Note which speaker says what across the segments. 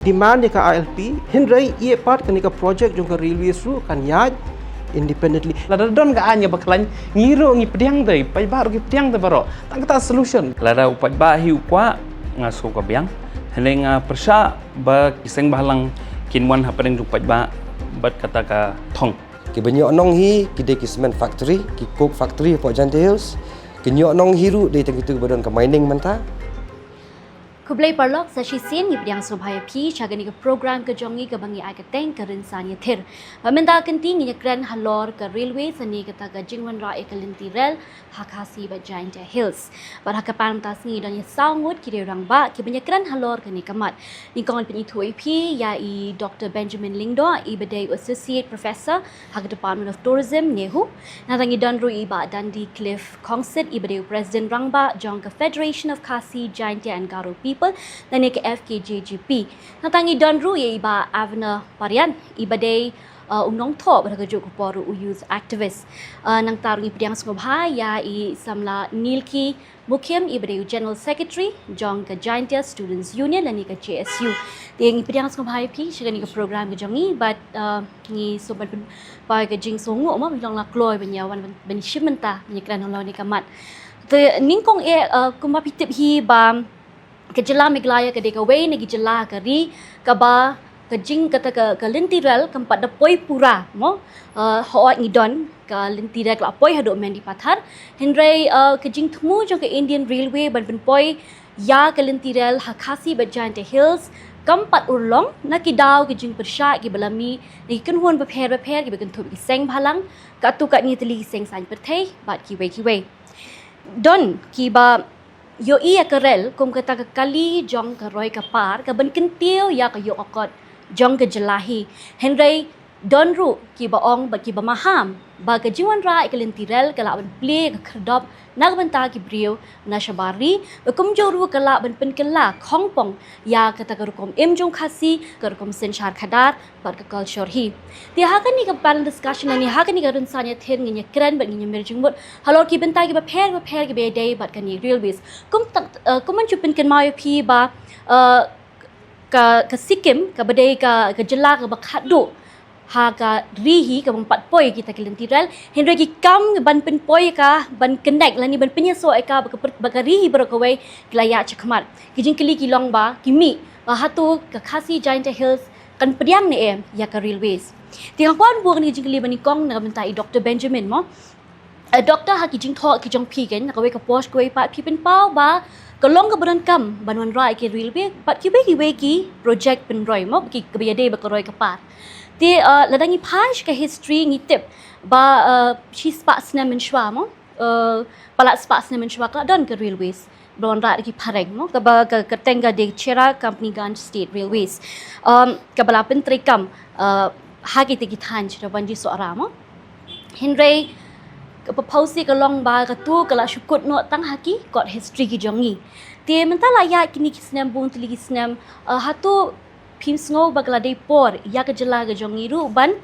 Speaker 1: Demand ka ALP hindrai ia part kan ka project jong ka railways ru kan yaj independently
Speaker 2: Lada don ka anya bakalan ngiro ngi pediang dai pai baru ki pediang da baro tang ta solution lada upat ba hiu kwa ngaso ka biang heleng persa ba kiseng balang kinwan hapadeng upat ba bat kata ka thong
Speaker 3: ki banyak nong hi ki de ki cement factory ki coke factory po Giant Hills ki nyok nong hiru de tang itu badon ka mining menta
Speaker 4: Kublai parlok sa sisin ni pediang sobhaya pi chagani ka program ka jongi ka bangi ay ka teng ka rinsanya thir. Pamenda kanti ni kran halor ka railway sa ni kata ka jingwan ra ekalinti rel hakasi ba Giant Hills. Bar hakapan tas ni dan ya saungut ki rang ba ki banyak kran halor ka ni kamat. Ni kon peni thui pi ya i Dr. Benjamin Lingdo i badai associate professor hak Department of Tourism nehu. Natangi dan ru i ba Dundee Cliff Concert i badai president rang ba jong ka Federation of Khasi Giant and Garo people dan ke FKJGP. Natangi don ru ye iba Avna Parian iba day unong tho ber kejuk poru youth activist. Nang taru pediang sngobha ya i samla Nilki Mukim iba day general secretary jong ke Giant Students Union dan ke JSU. Tiang pediang sngobha pi shigani ke program ke jongi but ni sobat pa ke jing songu ma bilang la kloy benyawan ben shimenta ni kran holo ni kamat. Te ningkong kumba pitip hi ba kejela miglaya ke deka wei negi jela kari kaba kejing kata ke lintirel kempat dapoi pura mo hoa ngidon ke lintirel ke apoi hadok mendi pathar hindrai kejing temu jo ke Indian Railway ban poi ya ke lintirel hakasi ba Giant Hills kempat urlong na kidau kejing persya ki balami ni kenhuan beper ki bekan tu ki seng bhalang ka tu kat ni teli seng san perthei bat ki wei don ki ba yo iya kerel kum kata ke kali jong ke roi ke par ke ben kentiu ya ke yo okot jong ke jelahi henry donru ki baong ba ki bamaham ba ke jiwan ra ke lentirel ke la ben ple ke kerdop nag benta ki brio na shabari ba kum joru ke la ben pen ke la khongpong ya kata ke rukom em jong khasi ke rukom senchar khadar ba ke culture hi ti ha kan ni ke panel discussion ni ha kan ni ke runsanya ther ngi kran ba ngi merjing mut halor ki benta ki ba pher ki be day ba kan ni railways kum man chupin kan mai phi ba ka sikim ka badai ka jela ka bakhadu ha ka rihi ka empat poi kita kelentirel henry ki kam ban pen poi ka ban connect lani ban penyeso ka baka rihi berkawai kelaya chakmat kijing kili ki long ba kimi hatu ka Khasi Giant Hills kan pediang ni ya ka railways tiang kwan buang ni kijing kili bani kong na bentai Dr. Benjamin mo Dr. ha kijing tho kijong pi gen ka wei ka post ko pa pi pen pau ba kalong ka baran kam banwan rai ke railway pat ki wei ki project pen roi mo ki kabiyade ba ka roi ka par ti ladangi page ka history ngitip ba shi spa sna menshwa mo palat spa sna menshwa ka don ke railways blon ra ki pareng mo ka ba ka tenga de chera company gan state railways ka bala pentri kam ha ki ti than chira banji so ara mo henry ka propose ka long ba ka tu kala shukut no tang haki got history ki jongi ti mentala ya kini kisnam bun tili kisnam hatu pimsngo bagla dei por ya ka jela ga jongi ru ban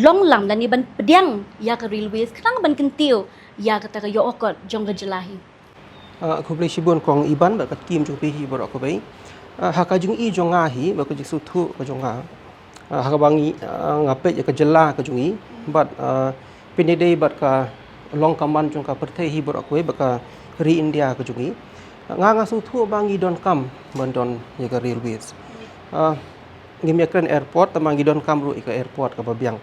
Speaker 4: long lam dan ni ban pediang ya ka railways kang ban kentiu ya ka ta ka yo okot jong ga jelahi
Speaker 1: kublai shibun kong iban ba ka tim jong pi hi borok ko bai ha ka jung i jong nga hi ba ko jik su thu ka jong nga ha ka bangi ngape ya ka jela ka jung i but pinidei bat ka long kaman jong ka perthei hi borok ko ba ka ri India ka jung i nga su thu bangi don kam ban don ya ka railways ngimekran airport tamangi don kam ru ka airport ka babiang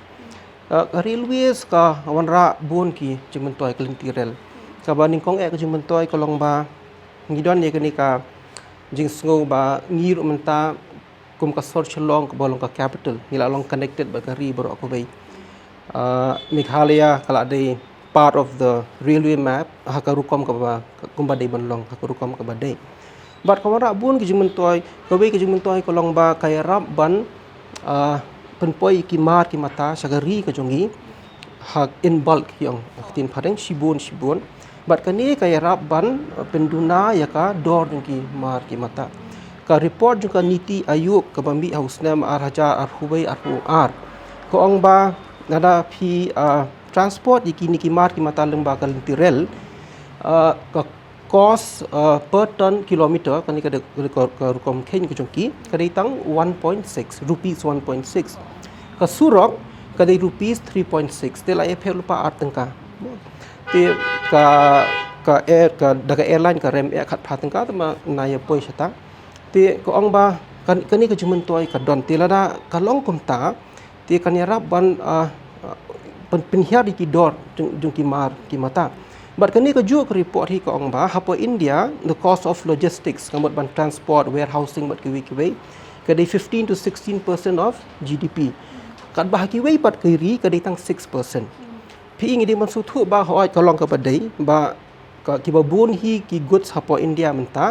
Speaker 1: railways ka wanra bun ki jingmentoi kelintirel ka baning kong ka jingmentoi ka long ba ngidon ye ka ni ka jing sngo ba ngir menta kum ka sor chlong ka bolong ka capital nila long connected ba ka ri borok ko bai Meghalaya kala dei part of the railway map hakarukom ka ba kumba dei banlong hakarukom ka ba dei bat kamara bun ki jingmentoi ka bai ki jingmentoi ko long ba kay rap ban penpoi ki mar ki mata sagari ka jongi hak in bulk yang tin padeng shibun bat kani kay rap ban penduna ya ka dor ki mar ki mata ka report juga niti ayub ka bambi hausnam ar hajar ar hubai ar ko ong ba nada pi transport ikini ki mar ki mata lembah ka lentirel ka cost per ton kilometer kan kada ka rukom ken ko jongki kada tang 1.6 rupees 1.6 ka surok kada rupees 3.6 te la e phel lupa at tangka te ka daga airline ka rem khat pha tangka ma naya poi sata te ko ong ba kan ni ka jumen toy ka don te la da ka long kum ta te kan ya rap ban penhiar di kidor jong ki mata but kani ka ju report hi ka ong ba hapo India the cost of logistics kamot ban transport warehousing bat kiwi kadai 15 to 16% of GDP kat bah kiwi pat kiri kadai tang 6% pi ingi di maksud thu ba hoi ka long ka padai ba ka ki babun hi ki goods hapo India menta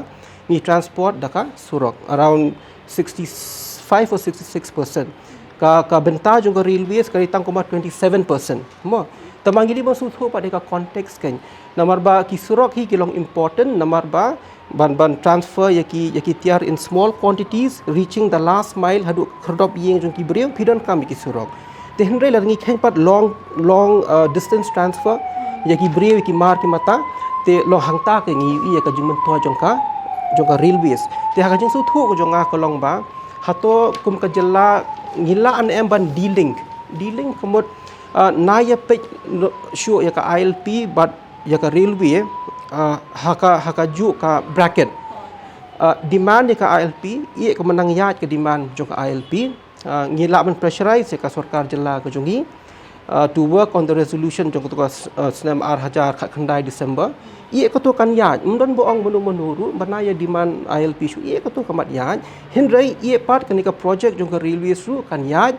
Speaker 1: ni transport daka surok around 65 or 66% ka benta jung ka railways kadai tang 27% mo tamang ini maksud thu pada ka konteks kan nomor ba ki surok hi kilong important nomor ba ban transfer yaki tiar in small quantities reaching the last mile hadu kherdop yeng jong ki breu pidon kam ki surok te henre la ngi khen pat long distance transfer yaki breu ki mar ki mata te lo hangta ke ngi ka jung to jong ka railways te ha jing su thu ko jong ka long ba hato kum ka jella ngila an em ban dealing komot naya pej show ya ka ILP but ya ka railway haka ju ka bracket demand ya ka ILP ia ka menang ya ka demand jong ka ILP ngila men pressurize ya ka sarkar jela ka jongi to work on the resolution jong ka snam ar hajar khat khandai December ia ka to kan ya mundon boong menuru banaya demand ILP show ia ka to kamat ya henrai ia part kan ka project jong ka railway su kan ya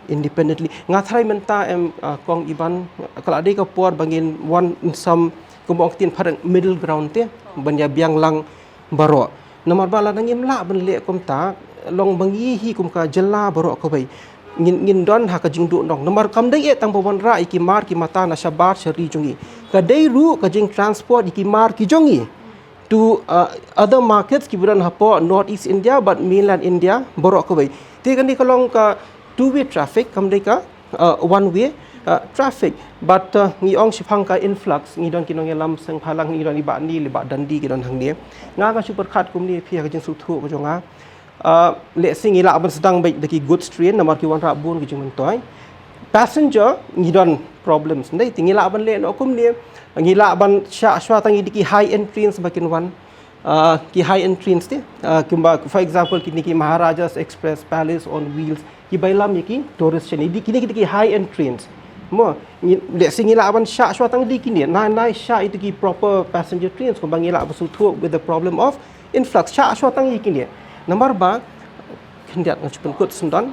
Speaker 1: independently ngathrai menta em kong iban kala de ka por bangin one in some kumong tin parang middle ground te banya biang lang baro nomor bala nang imla ban le kom ta long bangi hi kum ka jella baro ko bai ngin don ha ka jingdu nong nomor kam dai e tang bawon ra ki mar ki mata na shabar shari jungi ka dai ru ka jing transport ki mar ki jongi to other markets ki buran hapo north east India but mainland India baro ko bai te kan ni kalong ka two-way traffic kam dai ka one-way traffic but ngi ong sipang ka influx ngi don kinong lam sang phalang ngi don iba ni liba dandi ki don hang ni nga ka super khat kum ni phia ka jing su thu ko jonga le sing ila ban sedang bai daki goods train namar ki wan ra bun ki jing toy passenger ngi don problems ndai tingila ban le no kum ni ngi la ban sha shwa tangi diki high end trains bakin wan ki high end trains te kimba for example ki Maharajas Express Palace on wheels ki bailam ki tourist chani di kini high end trains mo le singila aban sha shwa tang di kini na sha itu ki proper passenger trains ko bangila abu thu with the problem of influx sha shwa tang kini number ba kendiat ngachpun kut sundan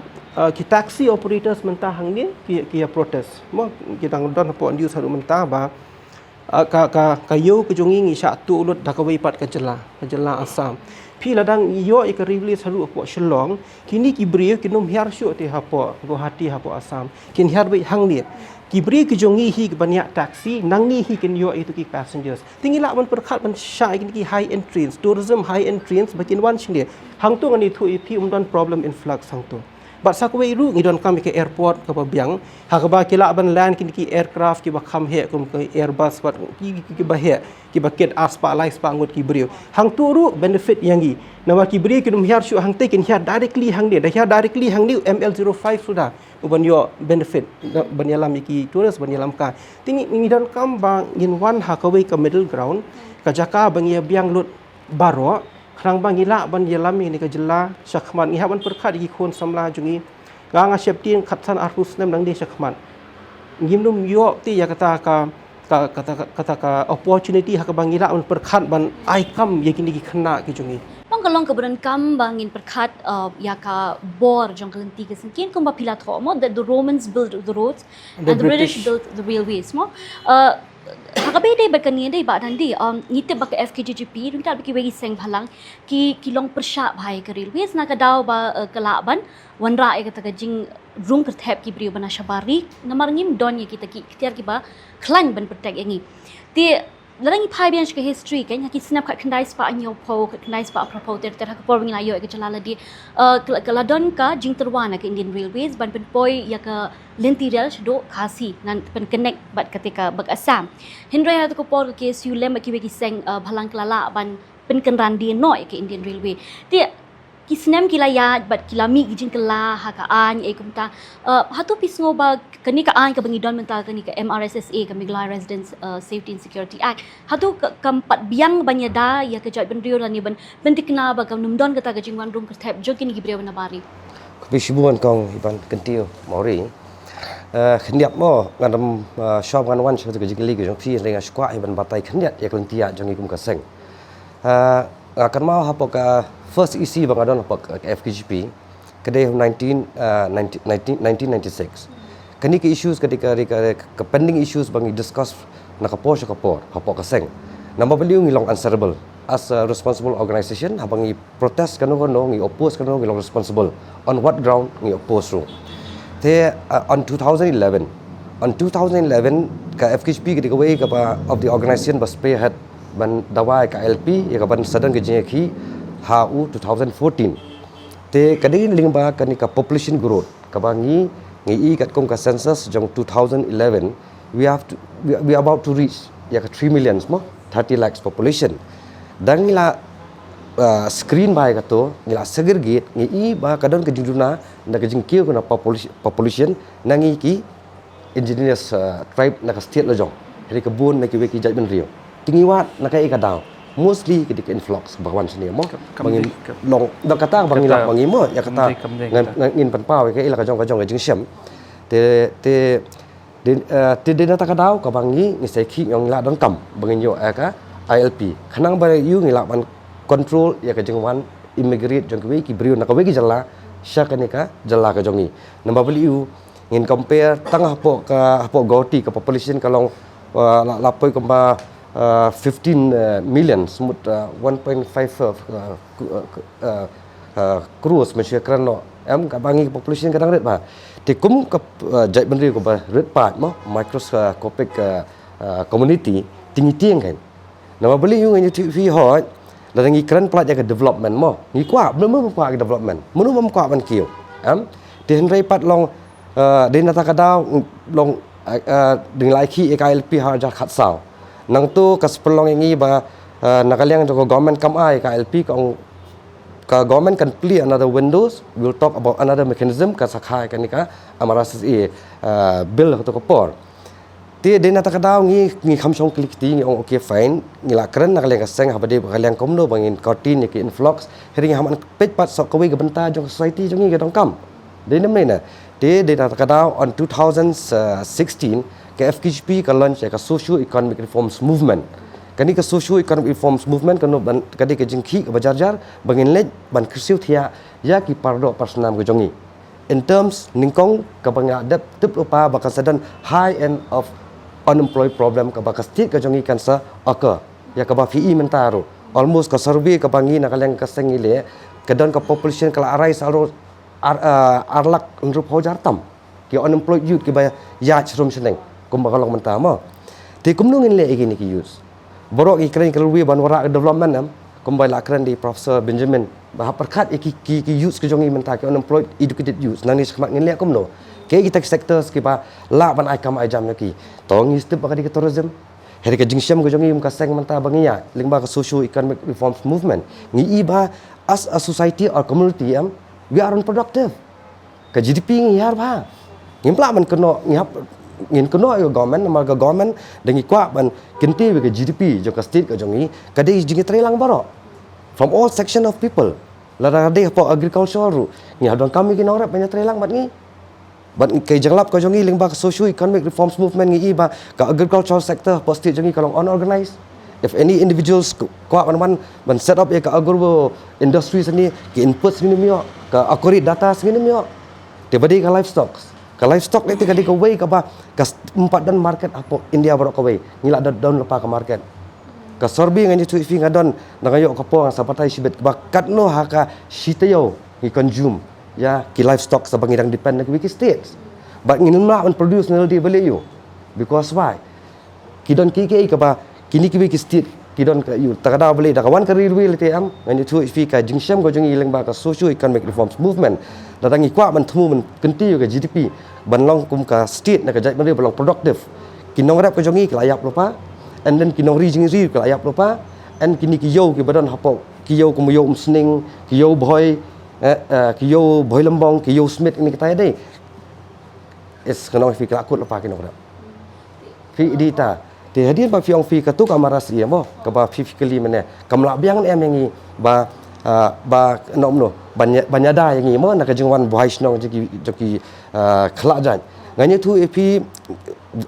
Speaker 1: ki taxi operators menta hang ni ki protest mo ki tang don po news haru menta ba ka yo ke jongi ngi sha tu ulut dakawai pat ka jela Assam phi ladang yo ik release haru po Shillong kini ki brio ki nom hiar shu te hapo Guwahati hapo Assam kin hiar bai hang ni ki brio ki jongi hi ki banyak taxi nangi hi kin yo itu ki passengers tingila ban perkhat ban sha ki high end trains tourism high end trains bakin wan shinde hang tu ngani thu phi umdan problem influx hang tu but sakwe ru ngidon kam ke airport ka biang hakaba kila ban land ki aircraft ki ba kham he kum ke airbus bat ki ba he ki ba ket aspa lai spa ngot ki brio hang tu ru benefit yangi nawa ki brio ki dum hiar shu hang te kin hiar directly hang ni ML05 sudah uban yo benefit ban yalam ki tourist ban yalam ka tingi ngidon kam ba ngin wan hakawe ka middle ground ka jaka bang ya biang lut baro khang bang ila ban yalam ni ka jilla shakhman ngi haban perkhat ki khon samla jungi nga septin khatsan arpus nem nang de shakhman ngimnum yo ti ya kata ka opportunity hak bang ila ban perkhat ban aikam yakini ki khna ki jungi
Speaker 4: Long kalong keberan kam bangin perkat ya ka bor jong kelenti ke sengkin kumba pila tho mo that the Romans built the roads and the British built the railways mo hakabe dai bakani dai ba dan di ngite bak FKGGP dun ta baki wegi seng phalang ki long persha bhai ka railways na ka daw ba kala ban wanra e ka jing rung perthep ki brio bana shabari namar ngim don ye kita ki ikhtiar ki ba khlan ban pertek yangi ti Larang ipai biang ke history kan yang snap kat kendai spa nyopo kat kendai spa propo ter por ngin ayo ke jalala di keladon ka jing terwana ke Indian Railways ban pen poi ya ke lenti rel do khasi nan pen connect bat ketika bag Assam hindrai hatu ko por ke su lem ki ki seng bhalang kelala ban pen kenran di noi ke Indian Railway dia kisnem kila ya bat kila mi gijin kela ha ka an e kumta hatu pisngo ba kani ka an ka bangidon mental kani ka MRSSA ka Miglai Residents Safety and Security Act hatu kampat biang banyada ya ka jat bendrio lani ban bentikna ba kam numdon kata ka jingwan rum ka thep jokin gibre na bari
Speaker 3: Kebisibuan kong iban kentiu mori. Kendiap mo ngadam shop ngan wan sebatu kejigli ke jong pi dengan squat iban batai kendiat ya kelentia jong ikum kaseng. Akan mau hapok first isi bang adon hapok FKGP kedai 1996. Kani ke issues ketika ke pending issues bang discuss nak kapor hapok kaseng. Nama beliau ngilong answerable as a responsible organisation habang ngi protest kanu ngi oppose kanu ngilong responsible on what ground ngi oppose ru. On 2011 ka FKHP ketika way ka of the organisation was spearhead ban dawai ka LP ya ka ban sadan ke jeki HU 2014 te kadin lingba kani ka population growth ka bangi ngi kat kom ka census jong 2011 we are about to reach ya ka 3 million mo 30 lakhs population dan ngila screen by kato ngila segregate ngi ba kadon ke juduna na ke jingkiu kana population nangi ki indigenous tribe na ka state lo jong hari kebun na ki weki judgment rio tingiwat na kai ka daw mostly ketika influx bawan sini mo bangin long dak kata bangila bangi mo ya kata ngin panpau ke ila ka jong ke jing siam te data ka daw ka bangi ni sai ki ngong la don kam bangin yo ka ILP khanang ba yu ngila ban control ya ka jing wan immigrate jong ke ki brio na ka weki jalla syakanika jalla ka jongi namba beli yu ngin compare tengah hapok gauti ke population kalong lapoi kemba 15 million semut 1.5 crores manusia kerana ka bangi population kadang red ba tikum ke jait bendri ko ba red part mo microscopic community tinggi tiang kan nama beli yung TV hot dan ngi keren pelajak ke development mo ngi kwa belum kwa ke development munu kwa ban kiu di hendrai pat long di nata kadau long dengan laki KLP harga khat sao nang tu kas pelong ngi ba nakaliang jo government kam ai KLP ka government can play another windows we'll talk about another mechanism ka sakhai kan ka amarasis bill to kopor ti di nata kadau ngi khamsong klik ti ngi okay fine ngi la keren nakaliang ka seng habade kaliang komno bangin kortin ki influx hering haman pet pat sok kawi ke benta jong society jong ngi ka dongkam di namne na di nata kadau on 2016 ke FKHP ka launch ka socio economic reforms movement kani ka socio economic reforms movement kano kadi ke jingki ka bajarjar bangin lej ban krisiu thia ya ki pardo personam ke jongi in terms ningkong ka banga dep tip lupa bakal sadan high end of unemployed problem ka bakal state ka jongi kansa occur ya ka ba fi mentaro almost ka survey ka bangi na kaleng ka sengile kedon ka population kala arai salo arlak unrup hojartam ki unemployed youth ki ba ya chrum seneng kumbakalong mentama ti kumnungin le igini ki youth borok ki kren kelwi ban wara development kumbai la kren di Professor Benjamin bah perkat ki youth ke jongi menta ki unemployed educated youth nang ni sekhmat ngin le kumno ke kita sectors ki ba la ban ai kam ai jam ki tong istip ba di tourism hari ke jingsyam ke jongi ka seng menta bangiya lingba ka socio economic reforms movement ngi iba as a society or community we are unproductive ka GDP ngi har ba ngimpla man keno ngin keno government nama government dengi kwa ban kinti ke GDP jo ka state ka jongi kadai jingi trelang baro from all section of people la de po agriculture ru ngi hadon kami ki norap banyak trelang bat ngi ban ke janglap ka jongi lingba ka socio economic reforms movement ngi ba ka agricultural sector po state jongi kalong unorganized if any individuals kwa ban set up ka agro industry sini ki input sini mio ka accurate data sini mio tibadi ka livestock ni tika di kawai ka ba ka empat dan market apa India barok kawai ngila down lepa ka market ka sorbi ngani tu ifi ngadon nangayo ka po sapatai sibet ba katno haka sitayo ni consume ya ki livestock sa bangidang depend na ki states but ngin ma on produce nil di value because why ki don ki ka ba kini kiwi ki state kidon ka yu takada boleh dak wan ka railway le tem ngan tu fi ka jingsham ko jong ileng ba ka socio economic reforms movement datangi kwa man thmu man kenti ka GDP banlong kum ka state na ka jai ban balong productive kinong rap ko jongi ka layap lupa and then kinong ri jing ri ka layap lupa and kini ki yo ki badon hapo ki yo kum yo sning ki yo boy ki yo boy lembong ki yo smith ini kita dai es kanong fi ka kut lupa kinong rap fi dita thì hết đi ba phiong phi cả tu kamaras iya mo ka ba physically mane kamla biang em yang ba ba nom no banyada yang mo na ka jingwan boys no joki khala jan ngani tu epi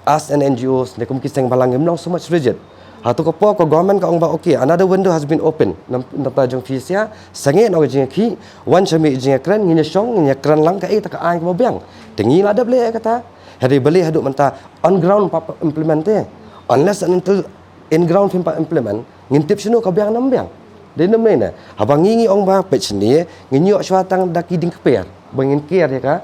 Speaker 3: us and NGOs ne kum kiseng balang em no so much rigid ha tu ko po ko government ka ong ba okay another window has been open nam ta jong fi sia sange no jing ki wan chami jing kran ngi song ngi kran lang ka ta ka ai ko biang tengi la da ble kata hari beli haduk menta on ground implement unless and until in ground fimpa implement ngintip sino ka biang nam biang de nam ne habang ngi ong ba pe sini ngi nyok swatang daki ding keper bangin kier ya ka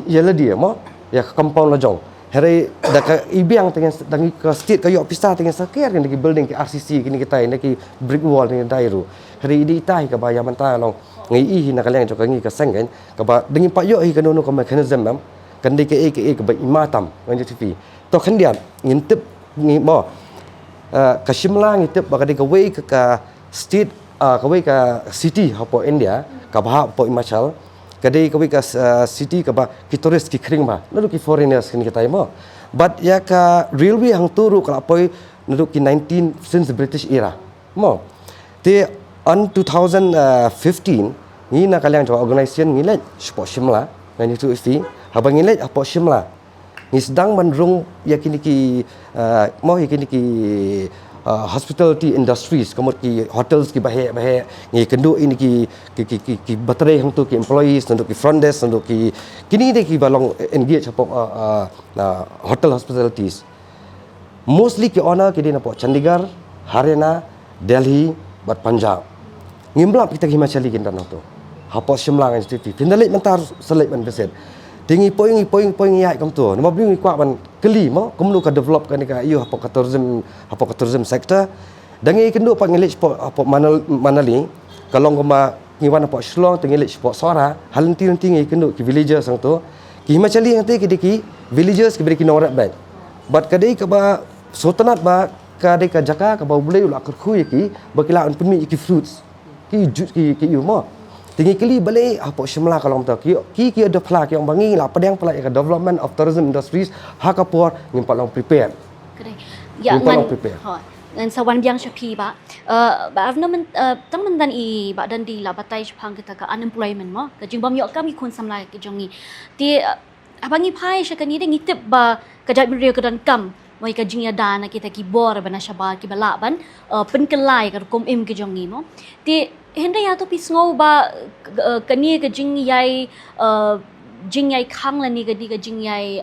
Speaker 3: yela dia mo ya compound la jong hari daka ibiang tengen dangi ka state ka yo pista tengen saker ni building ki RCC kini kita ni ki brick wall ni dairu hari di tai ka ba ya manta long ngi i na ka leng jok ngi ka seng ka ba dengi pa yo hi ka no ka mechanism mam kan de ke ka ba imatam ngi tv to kan dia ngintip ngi mo ka Shimla ngi tip bakadi ka way ka state ka way ka city hapo India ka bah po Himachal kadai ka way ka city ka ba ki tourist ki kring ba nadu ki foreigners ni kita mo but ya ka railway hang turu ka poi nadu ki 19 since the British era mo te on 2015 ni na kalyang jo organization ngi le sport Shimla ngani tu isti habang ngi le hapo Shimla ni sedang menrung yakini ki mau yakini ki hospitality industries kemudian ki hotels ki bahe ni kendu ini ki baterai hang tu ki employees untuk ki front desk untuk ki kini de ki balong engage apa hotel hospitalities mostly ki owner ki dina po Chandigarh Haryana Delhi bat Punjab ngimblap kita Himachali kin tanah tu hapo Shimla ngan city findalit mentar selait man beset tinggi poing ya kam tu nama bingi kwa ban keli mo kumlu ka develop kan ka you hapo ka tourism sector dangi kendu pa ngilik sport hapo manali kalong koma ngiwan hapo Shlong tingilik sport sora halenti tingi kendu ki villagers sang tu ki Himachali yang te ki villagers ki beri ki norat baik but kadai ka ba sultanat ba kadai ka jaka ka ba boleh ula kerku ki bakila an pemi ki fruits ki jus ki you mo tinggi kali balik apa Shimla kalau kita ki ada pelak yang bangi lah pedang pelak yang development of tourism industries hakapur ngimpak long prepare
Speaker 4: ya ngan ngan sawan biang shapi ba avna men tang men dan i ba dan di la batai chpang kita ka unemployment mo ka jingbam yok kam ikun samla ki jongi ti abangi phai shakani de ngitip ba ka jai rio ka dan kam mai ka jingya dana kita ki bor bana shaba ki bala ban penkelai ka kom im ki jongi mo ti Henry ya tu pisngau ba kani ke jingyai khang la ni ke di ke jingyai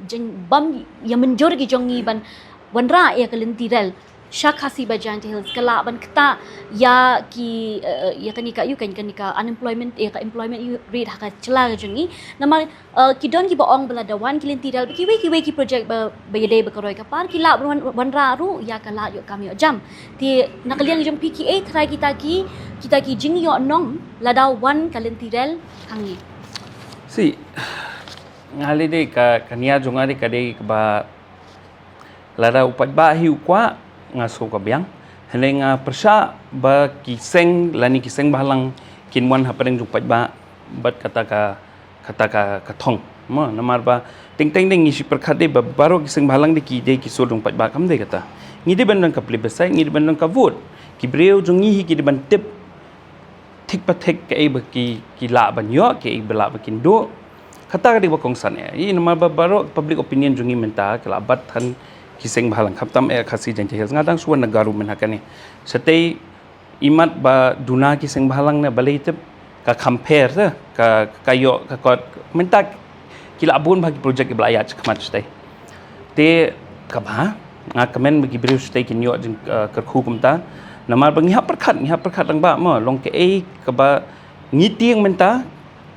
Speaker 4: jing bam ya menjor ki jongi ban wanra ya kelentirel Shakasi Bajan Hills kala ban kata ya ki ya kani ka unemployment ka employment rate ka chela jungi nama ki don ki baong bala dawan kilintiral ki we ki project ba yede ba koroi ka par ki la wan ra ru ya kala yo kami jam ti nakaliang jong PKA try kita ki jing yo nong la da wan kilintiral kangi
Speaker 2: si ngali de ka kania jonga de ka de ba la da upat ba hiu kwa ngaso ka biang heleng persa ba kiseng lani kiseng balang kinwan hapadeng jupat ba bat kata ka thong mo namar ba ting ding isi perkhade ba baro kiseng balang de ki so dong pat ba kam de kata ngide bandang ka plebiscite ngide bandang ka vote ki breu jongi hi ki de ban tip thik pa thik ka e ba ki la ban yo ki e bela ba kin do kata ka de ba kongsan e namar ba baro public opinion jongi menta kala bat than kiseng bahalang kaptam khasi janji hels ngadang suan negaru menhakani setei imat ba duna kiseng bahalang na balai tep ka compare ka kayo ka kot mentak kila abun bagi projek belayat kemat stay te kabha ngakemen bagi brief stay kinyo jeng kerku kumta namar bangi hap perkhat lang ba mo long ke ka ba ngitieng menta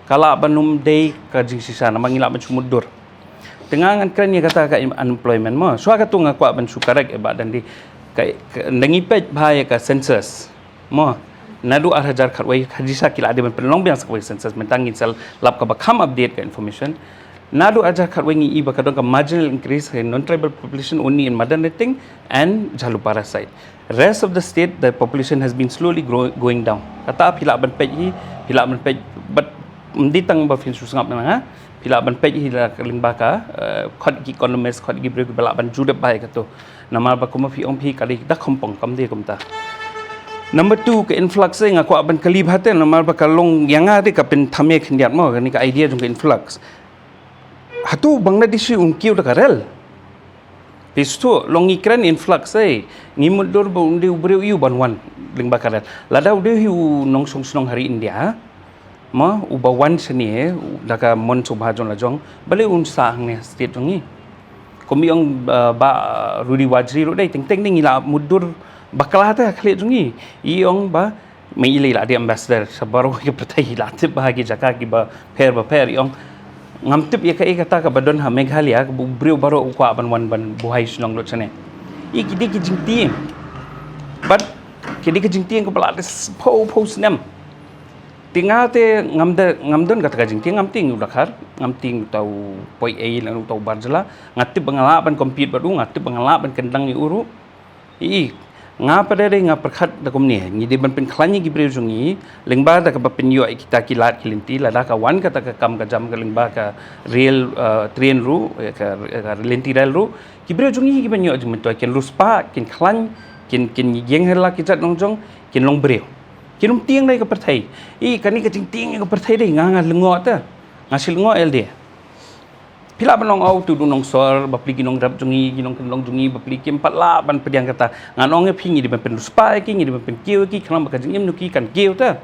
Speaker 2: kala banum day ka jing sisa namangila macumudur tengangan keren ya kata ka unemployment mo so ka tunga kwa ban sukarek e ba dan di nangi pej bahaya ka census mo nadu arhajar khatwai khadisa kila ade ban penlong biang sakwai census mentangin sel lap ka bakam update ka information nadu arhajar khatwai ngi iba kadong ka marginal increase in non tribal population only in Madanetting and Jalupara side. Rest of the state the population has been slowly going down. Kata pila ban pej but mditang ba fin susngap na ha pila ban pej hi la kalimba ka khot ki economist khot gi bre ki bala ban jude bai ka to nama ba kuma fi ong phi kali dak khompong kam de kumta. Number 2 ke influx nga ko aban kalib haten nama ba kalong yanga de ka pen thame khindiat mo ni ka idea jong influx hatu Bangladesh un kiu da karel pistu long ikran influx ngi mudur ba undi ubre yu banwan ling ba karel lada ude hu nong song snong hari India ma ubawan seni daga mon subhajon la jong bale un sa ne state jong ni komi ong ba Rudi Wajri ro dai teng teng ni la mudur bakla ta khale jong ni iong ba mai ile la di ambassador sabaro ke pratai la tip ba gi jaka ki ba per iong ngam tip ya ka kata ka badon ha Meghalaya bu breu baro ko ban wan ban buhai snong lo chane ki jingti but ki jingti ko bala po nem tinggal te ngamdon kata kajing ting ngamting udakhar ngamting tau poi lan tau barjala ngatip bangalaban compete badu ngatip bangalaban kendang ni uru ngapa dere perkhat da komni ngi de ban pen khlani gi breu jungi lengba da ka pen yo kita kilat kilinti la da ka wan kata ka kam ka jam ka lengba ka rail train ru ka linti rail ru gi breu jungi gi ban yo jum to ken ruspa ken khlan ken yeng hela ki jat nong jong ken long breu kinum tiang dai ka perthai kani ka ting tiang ka perthai dai nga lengo ta ngasil ngo ld pila banong au tu dunong sor bapli ginong rap jungi ginong kenlong jungi bapli kim patla ban pediang kata nganong e phingi di ban pen spa ki ngi di ban pen kiu ki khlam ka jingim nu ki kan kiu ta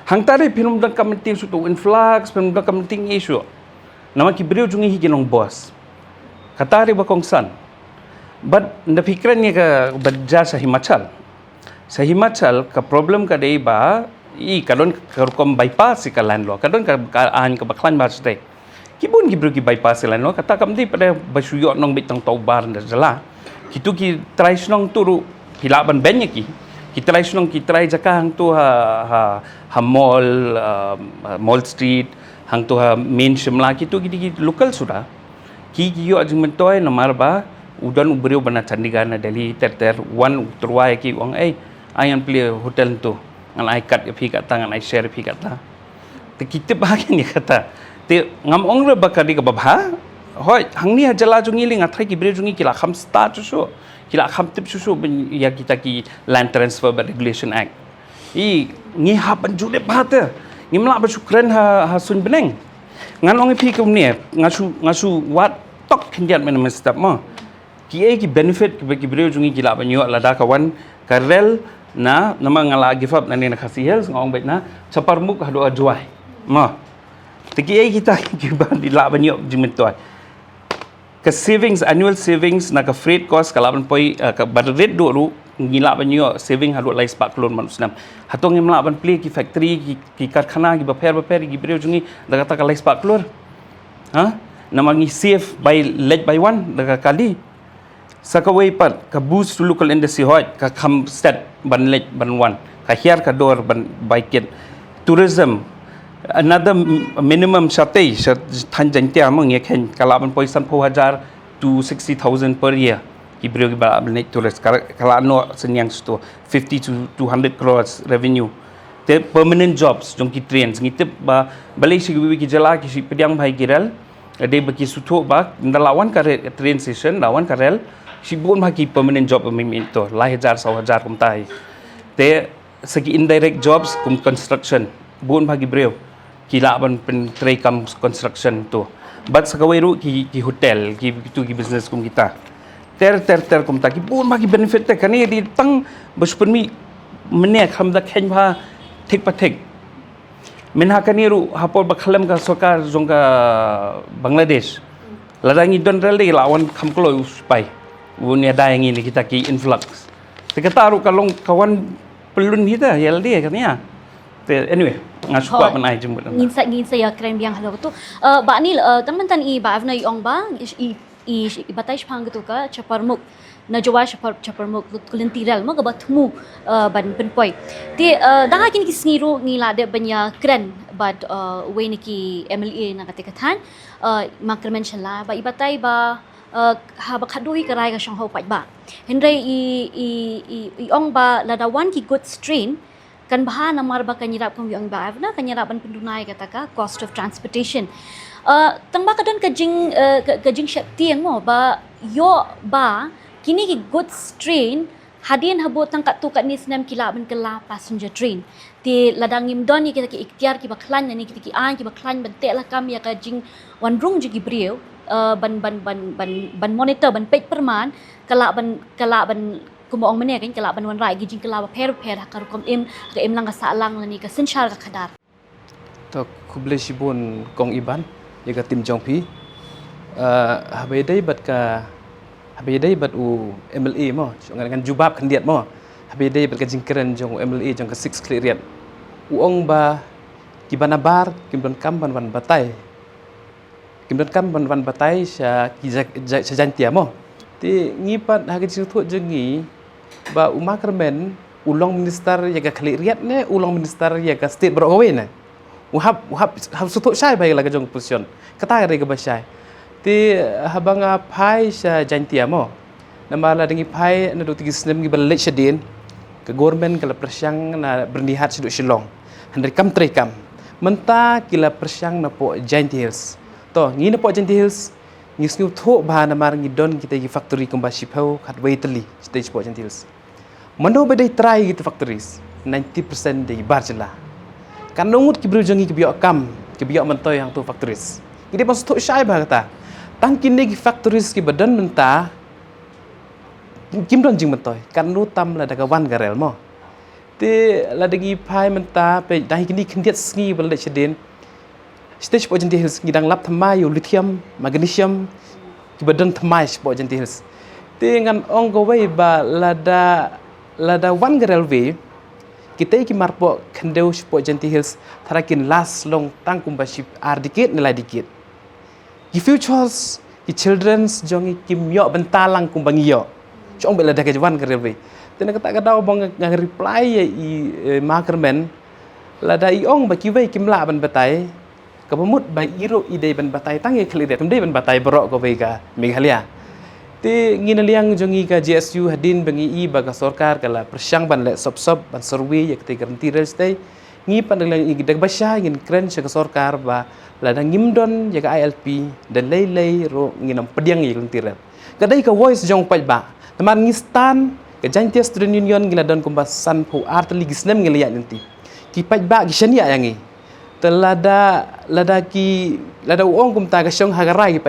Speaker 2: hang ta dai pinum dang kam ting su to influx pinum dang kam ting issue nama ki breu jungi hi ginong boss kata ri ba kongsan but nda fikran ni ka badja sa Himachal ka problem ka dei ba kadon kom bypass ka land law kadon ka an ka baklan ba stai kibun gibru ki bypass land law kata kam di pada basuyo nong bitang taubar da jala kitu ki try snong turu hilaban benya ki try snong ki try jaka hang tu ha mall street hang tu ha main Shimla kitu ki local sudah ki yo ajung mentoy namar ba udan ubreu bana Chandigarh na Delhi ter one turwai ki wang ayan play hotel tu ngan ai kat phi kata ngan ai share phi kata te kita bahagian ni kata te ngam ong re bakadi ka babha hoi hangni jala jungi ling athai ki bre jungi kila kham start chu kila kham tip chu ya kita ki land transfer by regulation act ngi ha ban ju de bata ngi mla ba shukran ha sun beneng ngan ong phi kum ni ngasu wat tok khindiat men step ma ki benefit ki bre jungi kila ban yo lada ka wan karel na nama ngala gifap na ni nakasihel ngong bet na chaparmuk hado ajwai ma tiki kita kiba di la banyo jimentoy ka savings annual savings na ka freight cost kalaban poi ka badret do ru ngila banyo saving hado lai spak loan manusnam hatong ngimla ban play ki factory ki karkhana ki baper ki breu jungi daga ta ka lai spak loan ha nama ngi save by led by one daga kali sakawai pat ka boost to local industry hoi ka kham set ban lek ban wan ka hiar ka dor ban baiket tourism another minimum shatei than jangtia mong ye khen kala ban poisan 4,000 to 60,000 per year ki brio ki ba ban tourist kala no senyang sto 50 to 200 crores revenue te permanent jobs jong ki trains ngitip ba balai si ki jala ki si pediang bhai giral ade baki sutho ba ndalawan ka train station lawan karel si bon bagi permanent job minto lah 1,000 kum tai te segi indirect jobs kum construction bon bagi breu kila ban pen tray kam construction tu but sakawai ru ki hotel ki business kum kita ter kum ta ki bon bagi benefit te kani di tang basupen mi mene kham da khen bha thik pa thik menha kani ru hapol bakhalam ka sarkar jongka Bangladesh ladangi don rel lawan kham kloi uspai bunia dayang ini kita ki influx. Kita taruh kalong kawan pelun kita ya dia katanya. Anyway, ngasu kuat menai jemput.
Speaker 4: Ngin saya krem yang halo tu. Ba ni teman-teman i ba avna i ong ba i batai pang gitu ka chaparmuk na jawa chapar mo kulintiral mo gabat mu ban penpoi ti dah kini kisngiru ngila de banya kren bad we niki MLA na katikatan makramen shala ba ibatai ba ha ba khadui karai ka shang ho pai ba henry i ong ba ladawan ki good strain kan bahan namar ba kanyirap kong yung ba na kanyirapan pendunai kataka cost of transportation tang ba kadon kajing tiang mo ba yo ba kini ki good strain hadin habot tang kat tu kat ni senam kila ban kala passenger train ti ladang imdon ni kita ki ikhtiar ki baklan ni kita ki an ki baklan bente lah kam ya kajing wanrung ji gibriu ban monitor ban page perman kala ban kumaong mene kan kala ban wan rai gijing kala per hakar kom im lang ka salang ni ka sensyal ka khadar
Speaker 1: to kuble sibun kong iban yaga tim jongpi habedai bat u MLA mo ngan jubab khandiat mo habedai bat ka jingkeren jong MLA jong ka 6 cleariat uong ba kibanabar kimdon kam ban batai sya jantia mo ti ngipat hagit situ jengi ba umakermen ulong minister yaga cleariat ne ulong minister yaga state brokawe ne uhab sutuk syai bai laga jong position kata re ga basai ti habanga pai sya jantia mo namala dengi pai na do tigi snem gi balek shadin ke government kala persyang na bernihat siduk shilong handri kam trekam menta kila persyang na po janti hills to ngi na po janti hills ngi snu tho ba na mar ngi don kita gi factory kumba shipau khat waitli stage po janti hills mano bedai try gitu factories 90% dari barjela kan nungut ki brujongi ki biok kam ki biok mentoy yang tu factories jadi pas tu syai ba kata tang kini ki factories ki badan menta kim don jing mentoy kan nu tam la daga wan garel mo te la dagi pai menta pe dai kini khendiat sngi bal le chedin stage po janti hills ngidang lap thamai lithium magnesium ki badan thamai po janti hills te ngan ong go wei ba lada wan railway kita iki marpo khendeu po janti hills tharakin last long tangkum baship dikit nilai dikit ki futures ki children's jongi kimyo bentalang kumbangiyo chong bela daga wan railway tena kata kadau bang ngang reply i markerman lada i ong ba ki wei kimla ban batai kapamut ba iro ide ban batai tangi khlidet tumdei ban batai borok ko wei ka Meghalaya ti nginaliang jongi ka GSU hadin bangi i baga sarkar kala persyang ban le sop ban survey yak te garanti real estate ngi pandalang i dag basya ngin kren sa sarkar ba ladang ngimdon yak ILP dan lay ro nginam pediang i garanti kadai ka voice jong paj ba tamar ngistan ka jantia student union ngiladon kumba san pu artli gisnem ngiliat nanti ki paj ba gishania yangi lada uong kum ta ka syong hagarai ki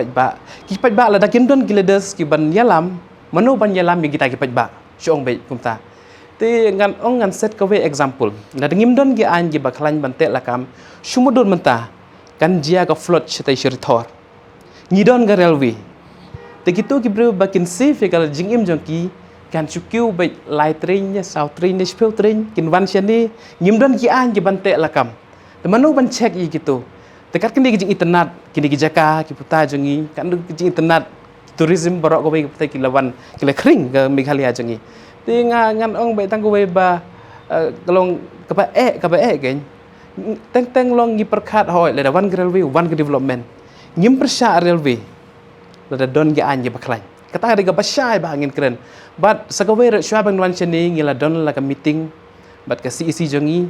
Speaker 1: paj ba lada kimdon giledes ki ban yalam mano ban yalam mi kita ki paj ba syong bai kum ta te ngan ong ngan set ka we example lada ngimdon gi an gi baklan ban te lakam sumudun menta kan jia ka float chitai shiritor ngidon ga railway te gitu ki bro bakin safe kal jingim jongki kan chukiu bai light train nya south train nya spell train kin wan shani ngimdon gi an gi ban te lakam mano ban check i gitu dekat kini kijing internet kini kijaka ki puta jongi kan kijing internet tourism borok ko bai puta ki lawan kila kring ke Meghalaya jongi ti ngan ong bai tang ko bai ba kalong kapa gen teng long ngi perkhat hoi le wan railway wan ke development ngim persya railway le don ge an ge baklai kata ada ga basyai ba angin keren but sagawe re syabang wan cheni ngila don la ka meeting bat ka CEC jongi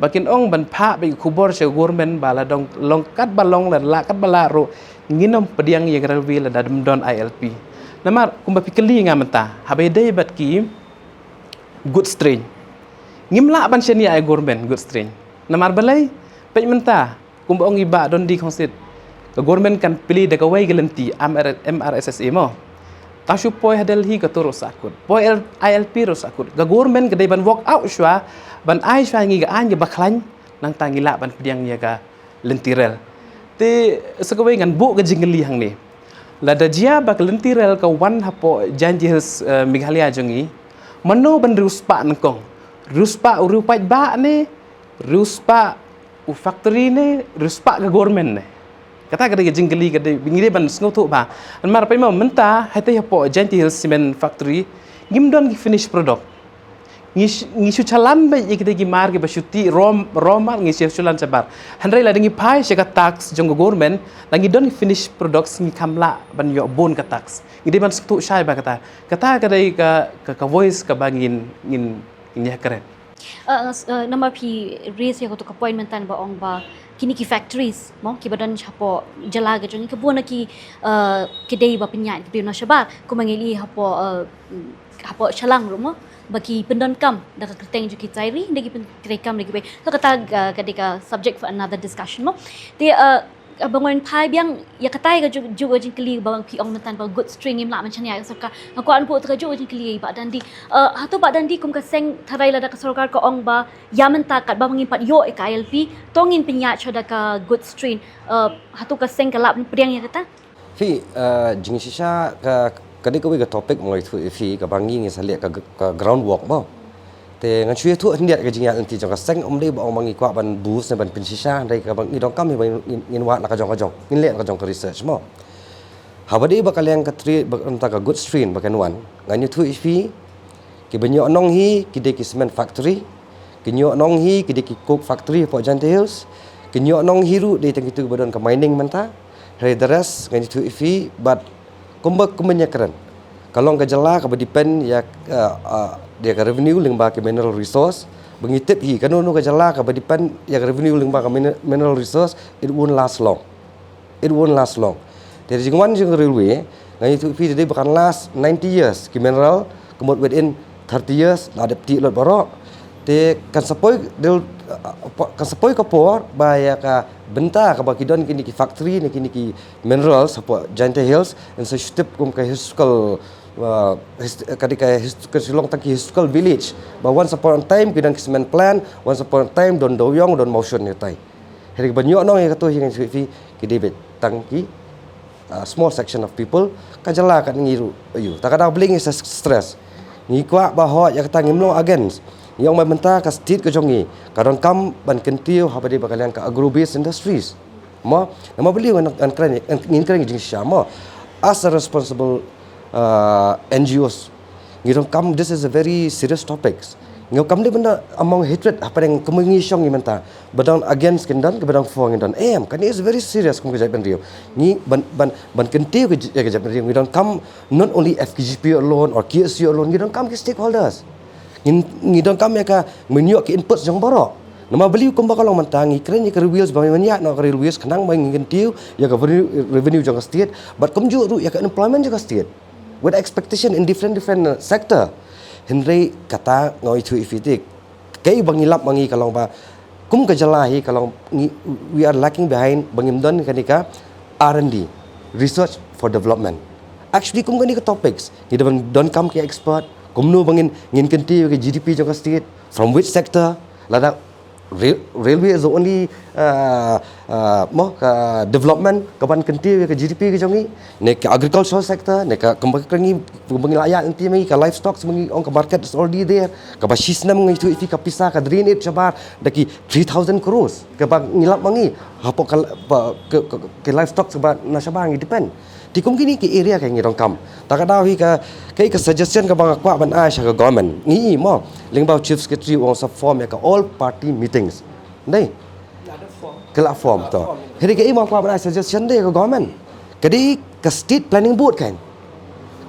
Speaker 1: bakin ong ban pha be khubor se government bala dong longkat balong la kat bala ro nginom pediang ye railway la dadem don ILP namar kumba pikeli ngamenta habede bat ki good strain ngimla ban seni ay government good strain namar balai pe menta kumba ong iba don di konsit government kan pilih de kawai gelenti MRSSA mo tashu poi hadel hi ka toro sakut poi ILP ro sakut ga government kedai ban walk out shwa ban ai shwa ngi ga an ge baklan nang tangila ban pediang ya ga lentirel te sekawai ngan bu ga jingeli hang ni lada jia bak lentirel ka wan hapo janji Meghalaya jongi mano ban ruspa nangkong ruspa urupai ba ne ruspa u factory ne ruspa ga government ne
Speaker 5: kata kada jinggeli kada bingire ban snotu ba an mar pai ma menta hate hapo Giant Hills Cement Factory gimdon gi finish product ngi chalan ba ikite gi mar gi bashuti romar ngi chulan sabar handrai la dingi pai sheka tax jong government langi don finish products ngi kamla ban yo bon ka tax ngi ban snotu shai ba kata kada ka voice ka bangin ngin nya keren
Speaker 4: nama pi raise ya ko point mentan ba ong ba kini ki factories mo ki badan hapo jala ga jong ki bona ki kedai ba penyan ki na shabar ko mangeli hapo chalang rumo bagi pendon kam da ka keteng ju ki tairi dagi pen krekam dagi be to kata ketika subject for another discussion mo ti bangun pai biang ya katai ga juga jing keli bang pi ong mentan ba good string im la macam ya sarkar aku an pu terju jing keli ba dan di hatu ba dan di kum ka seng tharai la da ka sarkar ko ong ba ya mentakat ba mangimpat yo e ka ILP tongin pinya choda ka good string hatu ka seng ka lap priang ya kata
Speaker 3: Fi jing sisa ka kadi ko ga topic mo itu fi ka bangi ngi salia ka groundwork mo te ngan chui thu hindiat ka jingya anti jong ka seng dei ba mangi kwa ban boost ban pin sisa dai ka bangi dong kam ngin wa la ka jong ngin le ka jong ka research mo habadi ba kaliang ka tri ba anta ka good strain ba kan wan ngan thu fi ki banyo nong hi ki de ki cement factory ki nyo nong hi ki de ki coke factory po Giant Hills ki nyo nong hiru de tang itu badon ka mining manta hari daras ngan thu fi but kumbak kumanya keren kalau nggak jela ka depend ya dia ka revenue lingba ke mineral resource bengitip hi kan nu ka jela ka depend ya revenue lingba ka mineral resource it won't last long dari jingwan jing railway ngai tu fi dia bahkan last 90 years ki mineral kemud within 30 years ada ti lot borok te kan sepoi ka por baya ka benta ka bakidon kini ki factory ni kini ki mineral sapo Giant Hills and so step kum ka historical kadika historical tangki historical village but once upon a time kidang cement plant once upon a time don doyong don motion ni tai hari banyo nong ya to hingan fi ki debit tangki small section of people kajala kan ngiru ayu takada bling is stress ni kwa bahwa ya kata ngimlo against yang mementa ka state ka jongi kadang kam ban kentiu habade bakalian ka agro based industries ma nama beli an kran ngin kran jing syama as a responsible NGOs ngirong kam this is a very serious topics ngau kam ni benda among hatred apa yang kemengi syong menta badang against kendan ke badang for kendan kan is very serious kum kejap ben rio ni ban kentiu ke kejap ben rio ngirong kam not only FKGP alone or KSU alone ngirong kam ke stakeholders ngidong kami ka menyuk ke input jong borok nama beli kum bakal mantangi keren ya wheels bang banyak no wheels kenang bang ngentiu ya ka revenue jong state but kum ju ya ka employment jong state with expectation in different sector henry kata ngoi tu ifitik kai bang ilap mangi kalau ba kum ka jalahi kalau we are lacking behind bangimdon kanika R&D research for development actually kum kani ka topics ngidon don kam ke expert kumno bangin ngin kenti ke GDP jong state from which sector lada railway is the only development kaban kenti ke GDP ke jongi ne ke agricultural sector ne ka kembang layak nanti mengi ka livestock mengi on ka market is already there ka ba shisnam ngi tu ka pisa ka drainage jabar daki 3000 crores ka ba ngilap mangi hapo ke livestock sebab nasabah ngi depend tikum kini ke area ka ngi rongkam takadawi ka kai ka suggestion ka bang kwa ban ai ka government ngi mo lingbao chief secretary on sa form ka all party meetings dai kala form to heri ka imo kwa ban ai suggestion dai ka government kadi ka state planning board kan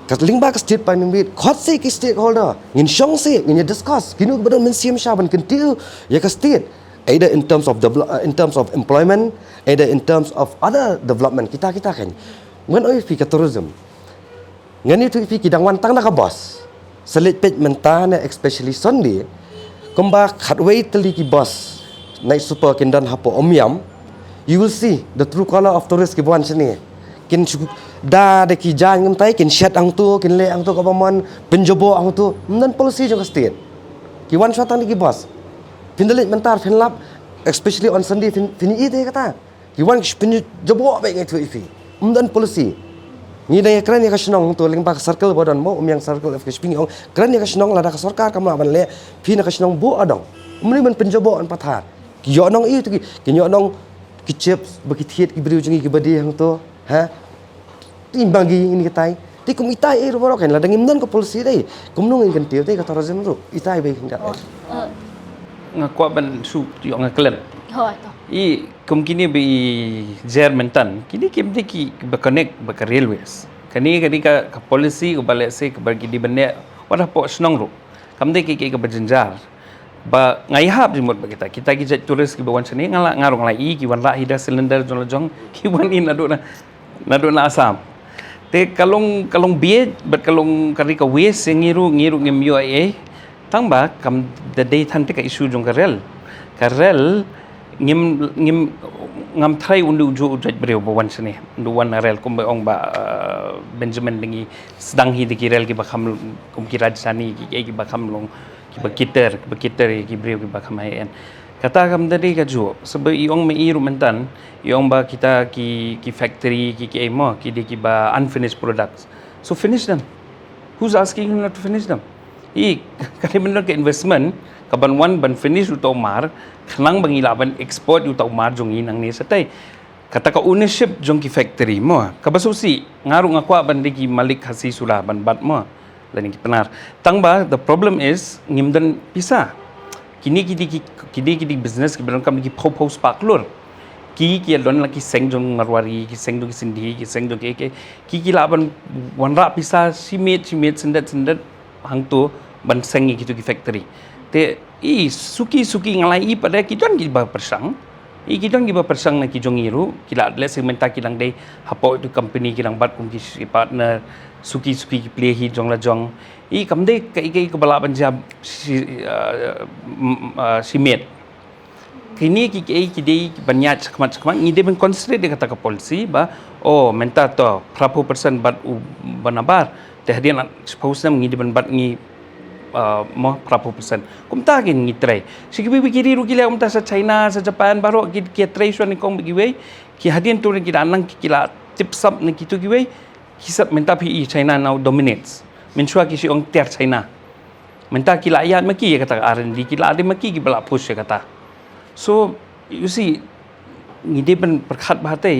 Speaker 3: ka lingba ka state planning board khot se ki stakeholder ngin shong se ngin discuss kinu badon men siam sha ban kentiu ya ka state either in terms of employment either in terms of other development kita kan ngan oi fi ka tourism ngan itu fi kidang wantang na ka bus selit pej mentana especially Sunday kumba khatway teli ki bus naik super kindan hapo omyam you will see the true color of tourist ki buan sini kin da de ki jan ngam tai kin shat ang tu kin le ang tu ka baman penjobo ang tu nan policy jong state ki wan shotang ki bus pindalit mentar finlap especially on Sunday fini ite kata ki wan penjobo ba ngai tu ifi dan policy ni daya keren ya kasinong tu lingba circle bodan mo yang circle of kishping ong keren ya kasinong lada ka sarkar kam ban le phi na kasinong bu adong mli man penjobo an pathar ki yo nong i tu ki yo nong kicap bagi tiat ki beriu jengi ki badi hang to ha timbang gi ini katai ti kum itai ro kan ladang imdan ko polisi dai kum nung kan tiau dai ka tourism ru itai bai hinda
Speaker 2: Ngakwa ban su yo ngaklen.
Speaker 4: Hoi to.
Speaker 2: I kum kini bi Jerman tan. Kini kim de ki ba connect ba ka railways. Kani ka policy ko balik se ka bagi di bende wala po snong ru. Kam de ki ka berjenjar. Ba ngai hap jimut ba kita ki jat turis ki bawan sini ngarong lai ki wan la hida cylinder jong jong ki wan in nadu na asam. Te kalong biet bat kalong kari ka wes ngiru ngim UIA tangba kam the day than te ka isu jong karel ngam thai undu ju jaj breu bawan sini undu wan rel kum ba ong ba Benjamin dengi sedang hi di rel ki ba kham kum ki rajsani ki ba kham long ki ba kiter ki breu ki ba kham ai en kata kam tadi ka ju sebab iong me iru mentan iong ba kita ki factory ki mo ki di ki ba unfinished products so finish them who's asking you not to finish them kali benar ke investment kaban wan ban finish utau mar khanang bangila ban export utau mar jongi nang ni satai kata ka ownership jong ki factory mo kabasusi ngaru ngakwa ban ki malik hasi sula ban bat mo lani ki penar tangba the problem is ngimdan pisa kini business ki beron kam ki pau spark lur ki don laki seng jong marwari ki seng jong sindhi ki seng jong ki laban wanra pisa simit sendat hang tu ban sengi gitu ki factory te suki ngalai pada kita ki ba persang kita ki ba persang na ki jongiru kila let's say menta kilang dei hapo itu company kilang bat kum ki partner suki ki play hi jong la jong kam dei kai bala ban jab simit kini ki dei banyat sakmat ni de ben consider de kata ka policy ba menta to prapo persen bat banabar teh dia nak suppose nam ngi ban bat ngi mo prapo persen kum ta gin ngi try sigi bi kiri ru kila umta sa China sa Japan baro ki try so ni kong gi wei ki hadian tu ni anang ki kila tip sap ni ki tu gi wei hisap menta pi China now dominates menshua ki si ong ter China menta kila ayat maki kata R&D kila ade maki ki bala push kata so you see ngi de ban perkhat bahate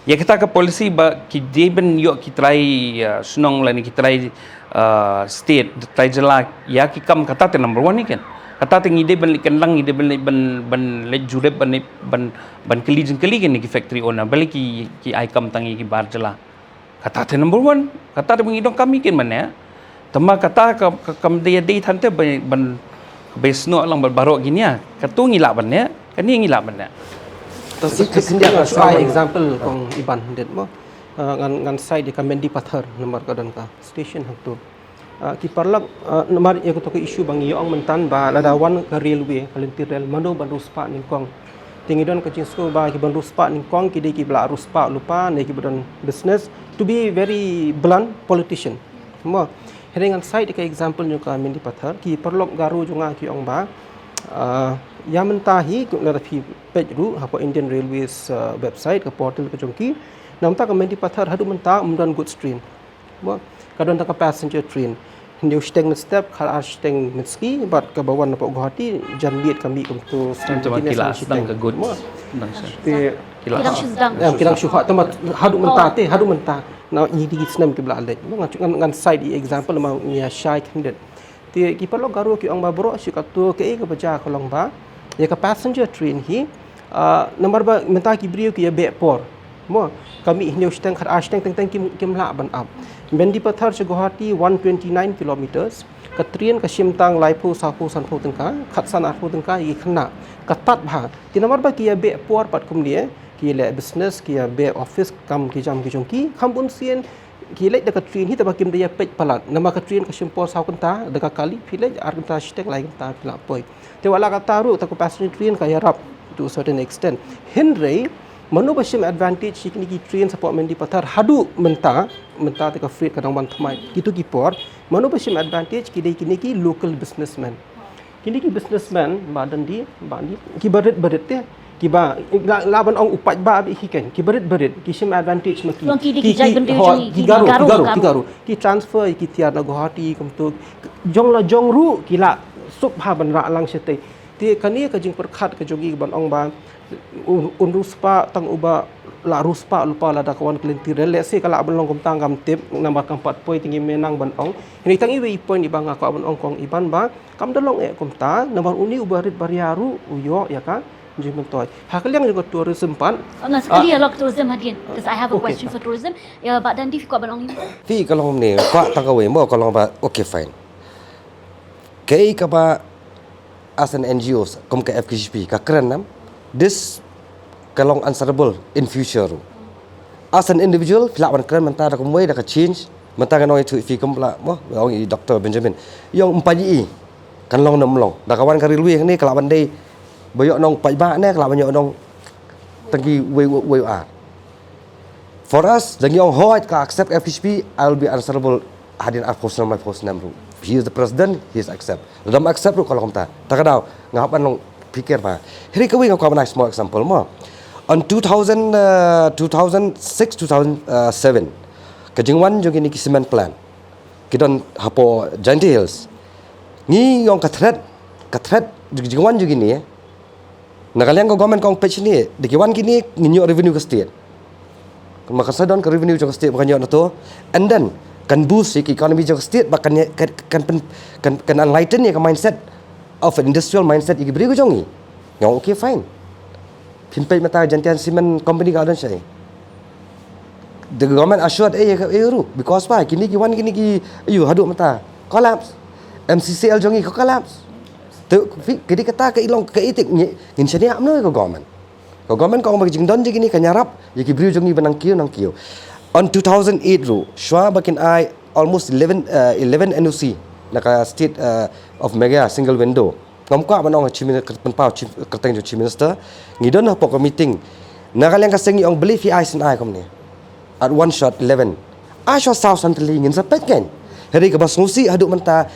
Speaker 2: ya kita ke polisi ba ki deben yo ki try sunong la ni ki try state try jela ya ki kam kata te number 1 ni kan kata te ngide ban kendang ngide ban le jure ban keli kan ni ki factory owner balik ki ai kam tangi ki bar jela kata te number 1 kata te ngidong kami kan mana tama kata kam dia tante ban besno lang baro gini ya katu ngila ban ya kan ni ngila ban ya
Speaker 1: Kesindian saya example kong iban det mo ngan sai di Kamendi Pathar nomor kadan ka station hak tu ki parlak nomor ya ko isu bang yo ang mentan ba ladawan ka railway kalentir rel mano ban ruspa ning kong tingidon ka jinsko ba ki ban ruspa ning kong ki de ki bla ruspa lupa ne ki badan business to be very blunt politician mo dengan sai di ka example nyo ka Kamendi Pathar ki parlak garu junga ki ong ba ya mentahi kuna fi page ru hapo Indian Railways website ke portal ke jongki namta Kamendi Pathar hadu menta umdan goods train mo kadon ta passenger train hindiu steng step khal steng mitski bat ke bawan napo Guwahati janbiet kami untuk
Speaker 2: kila sedang ke good sedang
Speaker 1: kilang syuha tamat hadu menta na yidi snam ke bla alej mo ngan side example ma nya shai kindet ti ki perlu garu ki ong ba bro si katu ke baca kolong ba ya ka passenger train hi nomor ba menta ki brio ki ya be por mo kami hindiu steng khar steng teng kim la ban up Kamendi Pathar se Guwahati 129 kilometers ka train ka simtang laipu sapu sanpu tengka khatsan arpu tengka i khna ka tat bha ti nomor ba ki ya be por pat kum dia ki le business ki ya be office kam ki jam ki jongki khambun sien kilek dekat train hi tabakim dia pej palat nama ka train ka simpor sau kenta dekat kali pilek argenta stek lai kenta pila poi te wala kata ru ta ko passenger train ka yarap to a certain extent henry manu basim advantage sikni ki train support Kamendi Pathar hadu menta te ka freight kadang ban thamai gitu ki por manu basim advantage ki dei kini ki local businessman kini ki businessman badan di ki badet te ki ba laban ong upat ba bi hiken ki berit ki sim advantage maki ki garu ki transfer ki tiar na Guwahati kum tu jong ru ki la sup ha ban ra lang sete Ti kani ka jing perkhat ka jogi ban ong ba ruspa tang uba la ruspa lupa la da kawan kelintir le se kala ban kom tang kam tip nomor kam 4 poi tinggi menang ban ong ini tang iwe point di bang ka ban ong kong iban ba kam dalong kom ta nomor uni ubarit bariaru uyo ya ka jing mentoy hakaliang juga tourism pan
Speaker 4: sekali ya tourism hadin because I have a
Speaker 1: Okay,
Speaker 4: question for tourism ya Pak Dandi fi ko ban ong ni
Speaker 3: Fi kalau ni kwa tangkawe mo kalau ba okay fine. Kei ka ba as an NGOs kom ka FKGP ka keren nam this kalong answerable in future. As an individual filak ban keren menta da komwe da ka change menta ka noi tu fi kom la mo ong Dr. Benjamin yang 4i kan long nam long da kawan ka railway ni kelak ban dei boyok nong pai ba ne kelak ban yo nong tagi we are. For us, jangan yang hoat ka accept FHP, I will be answerable hadin post nama post nama. He is the president, he is accept. Dalam accept ru kalau kita. Tak kadau ngapan nong fikir pa. Hari kau ingat kau mana small example mo. On 2006 2007 kejengwan jong ini cement plan. Kita hapo Giant Hills. Ni yang katret kejengwan jong ini. Nakalian kau government kau patch ni. Dikiwan kini nginyo revenue ke state. Maka sadon ke revenue jong state bukan nyo to, and then kan boost economy jong state bahkan kan enlighten ke mindset of an industrial mindset iki beri ko jongi yang okay fine pimpai mata jantian cement company ka don sai the government assured ru because why kini ayu haduk mata collapse MCCL jongi ko collapse tu kedi kata ke ilong ke itik ngin sini amno ko government kau bagi jingdon je gini kanyarap, jadi beri jongi benang kiu. On 2008 ru, Shwa bakin I almost 11 NOC, naka state of mega single window. Ngamka manong penpau kerteng jo chief minister, ngidon ha pok meeting. Nakaliang kasengi ong beli fi I sen I kom ni. At one shot 11. I shot south centrally ngin sapet kan. Hari ke basngusi haduk menta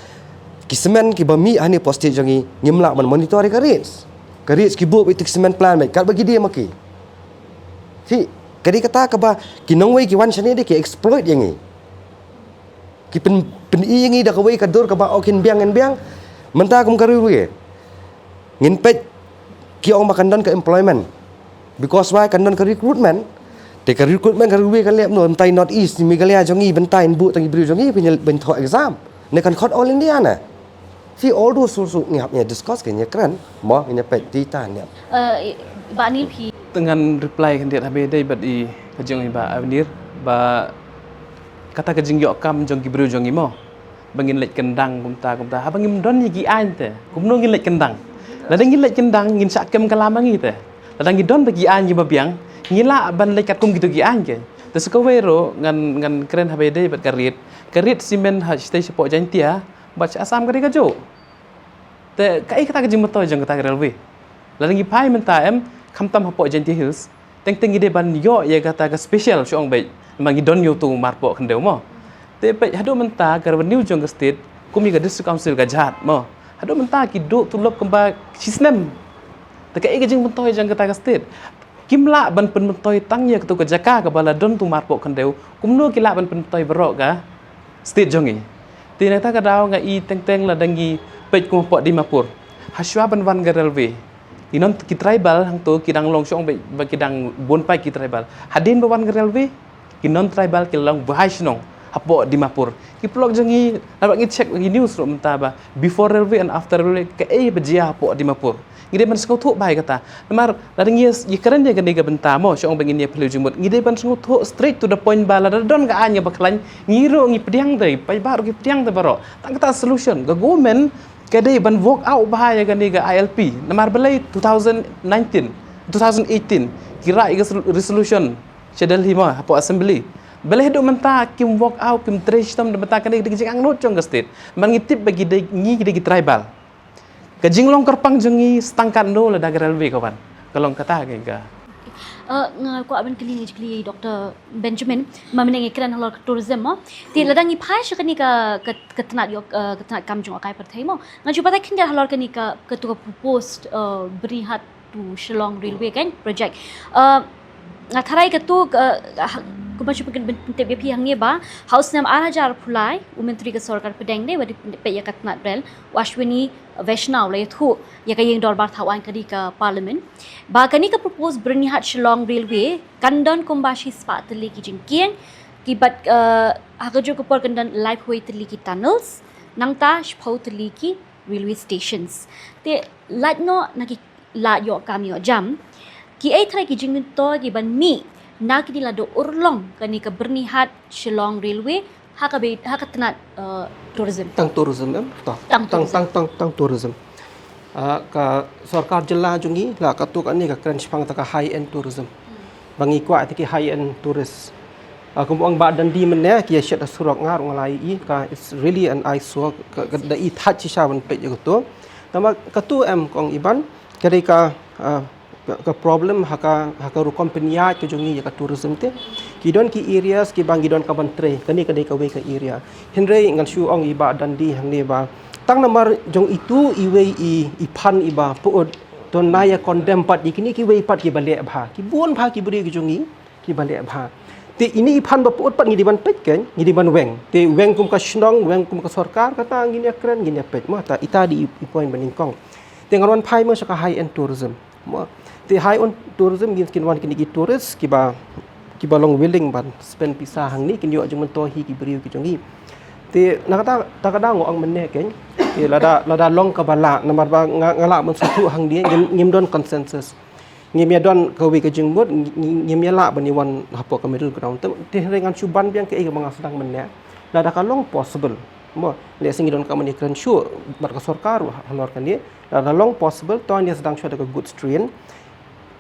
Speaker 3: kisemen ki bami ani postage jongi ngimlak man monitor ka rates. Karit skibuk itu cement plan baik. Kat bagi dia maki. Si, kadi kata ke bah kinongway ki wan sini dia ki exploit yang ni. Ki pen i yang ni dah kawai kadur ke bah okin biang mentah kum karui. Ngin pet ki ong makan don ke employment. Because why kan don ke recruitment. Te ke recruitment karui kan liap no entai North East ni Megalia jongi bentai bu tangi beri jongi punya bentuk exam. Ne kan khot all India na. Si all those susu ngapnya discuss kayaknya keren, mau ini peti tanya.
Speaker 4: Pak Anil pi
Speaker 5: Dengan reply kan dia habis day but i kajong ba Avenir ba kata kajing yok kam jong gibru jong imo bangin lek kendang kumta habangin don gi an te kumno ngin lek kendang ladang ngin lek kendang ngin sakem kalamang ite ladang gi don bagi an gi babiang ngila ban lek kat kum gitu gi an ke te sekawero ngan keren habis day but karit simen ha stay support jantia baca asam kari kajo te kai kata kajing moto jong kata railway ladang gi pai menta kamtam hapo Giant Hills teng ide ban yo ya kata ka special syong bai mangi don yo tu marpo khendeu mo te pai hadu menta ka revenue jong state kumi ka district council ka jhat mo hadu menta ki do tulop kemba sistem te kai kajing moto jong kata ka state kimla ban pen mentoi tangnya ketu ka jaka ka bala don tu marpo khendeu kumno kila ban pen mentoi berok ka state jongi tinata ka daw nga i teng la dangi pej ko po di Mapur haswa ban wan ga railway inon ki tribal hang tu kidang long syong ba kidang bon pai ki tribal hadin ba wan ga railway kinon tribal ki long bahai snong hapo di Mapur ki plog jangi nak ngi check ngi news ro menta ba before railway and after railway ka bejia hapo di Mapur ngide ban skau thu bai kata mar ladang yes ye keren dia gani ga benta mo syong bangin ye pelu jumut ngide ban skau thu straight to the point bala don ga anya baklan ngiro ngi pediang dei pai baru ki pediang de baro tak kata solution ga government kadai ban walk out bahaya gani ga ILP namar belai 2018 kira iga resolution chedal hima hapo assembly belai do menta kim walk out kim trash tam menta kani di jing angnot chong state man ngitip bagi ngi gi tribal ka jinglong kerpang jengi stangkan no la daga railway kawan kalong kata ga
Speaker 4: ko aban kli Dr. Benjamin mamene ngikran halor tourism mo ti ladang ipai shakani ka ketnat yok ketnat kamjung akai perthai mo ngaju patai khin halor kani ka ketua proposed berihat to Shillong railway kan project ngatharai ketu kuma chupa kan bente be pi hangne ba house nam arajar phulai menteri ke sarkar pedeng ne wadi pe ya katnat brel Ashwini Vaishnaw le thu ya ka yeng dorbar thawan kadi ka parliament ba kani ka propose Bernihat Shillong railway kandan kumbashi spatli ki jingkieng ki bat hakajo ko por kandan life way tli ki tunnels nangta shpau tli ki railway stations te latno naki la yo kami yo jam ki ai thrai ki jingmin to ki ban mi na ki la do urlong kani ka Bernihat Shillong railway hakatnat tourism
Speaker 1: tang tourism to tang tourism ka sarkar jela jungi la ka tu kan ni ka crunch pang ta ka high end tourism bangi kwa ti ki high end tourist kumpuang ba dan di men ne ki shet surok ngar ngalai I ka it's really an eyesore ka da I that chi sha ban pe je to tama ka tu em kong iban kadai ka ka problem haka ru company ya ke jongi ka tourism te ki don ki areas ki bang don ka ban tre kani kadai ka we ka area henrei ngan shu ong iba dan di hang ne ba tang namar jong itu iwe I phan iba pu don naya condemn pat ikini ki we pat ki bale bha ki bon bha ki buri ki jongi ki bale bha te ini iphan ba put pat ngi ban pet ken ngi ban weng te weng kum ka shnong weng kum ka sarkar kata ngi ne kren ngi ne pet ma ta ita di point baning kong te ngan phai ma saka high end tourism ma te high end tourism means kin wan kin gi tourist ki ba long willing ban spend pisa hang ni kin yo jung to hi ki briu ki jongi te nakata takada ngong men ne ken te lada long ka bala namar ba ngala man su hang dia ngim don consensus ngimia don ka we ka jingmut ngimia la bani wan hapo ka middle ground te dengan chuban biang ke e mga sedang mennya da ka long possible mo le singi don ka mani kran shu bar ka sarkar halor kan dia da long possible to ni sedang shot ka goods train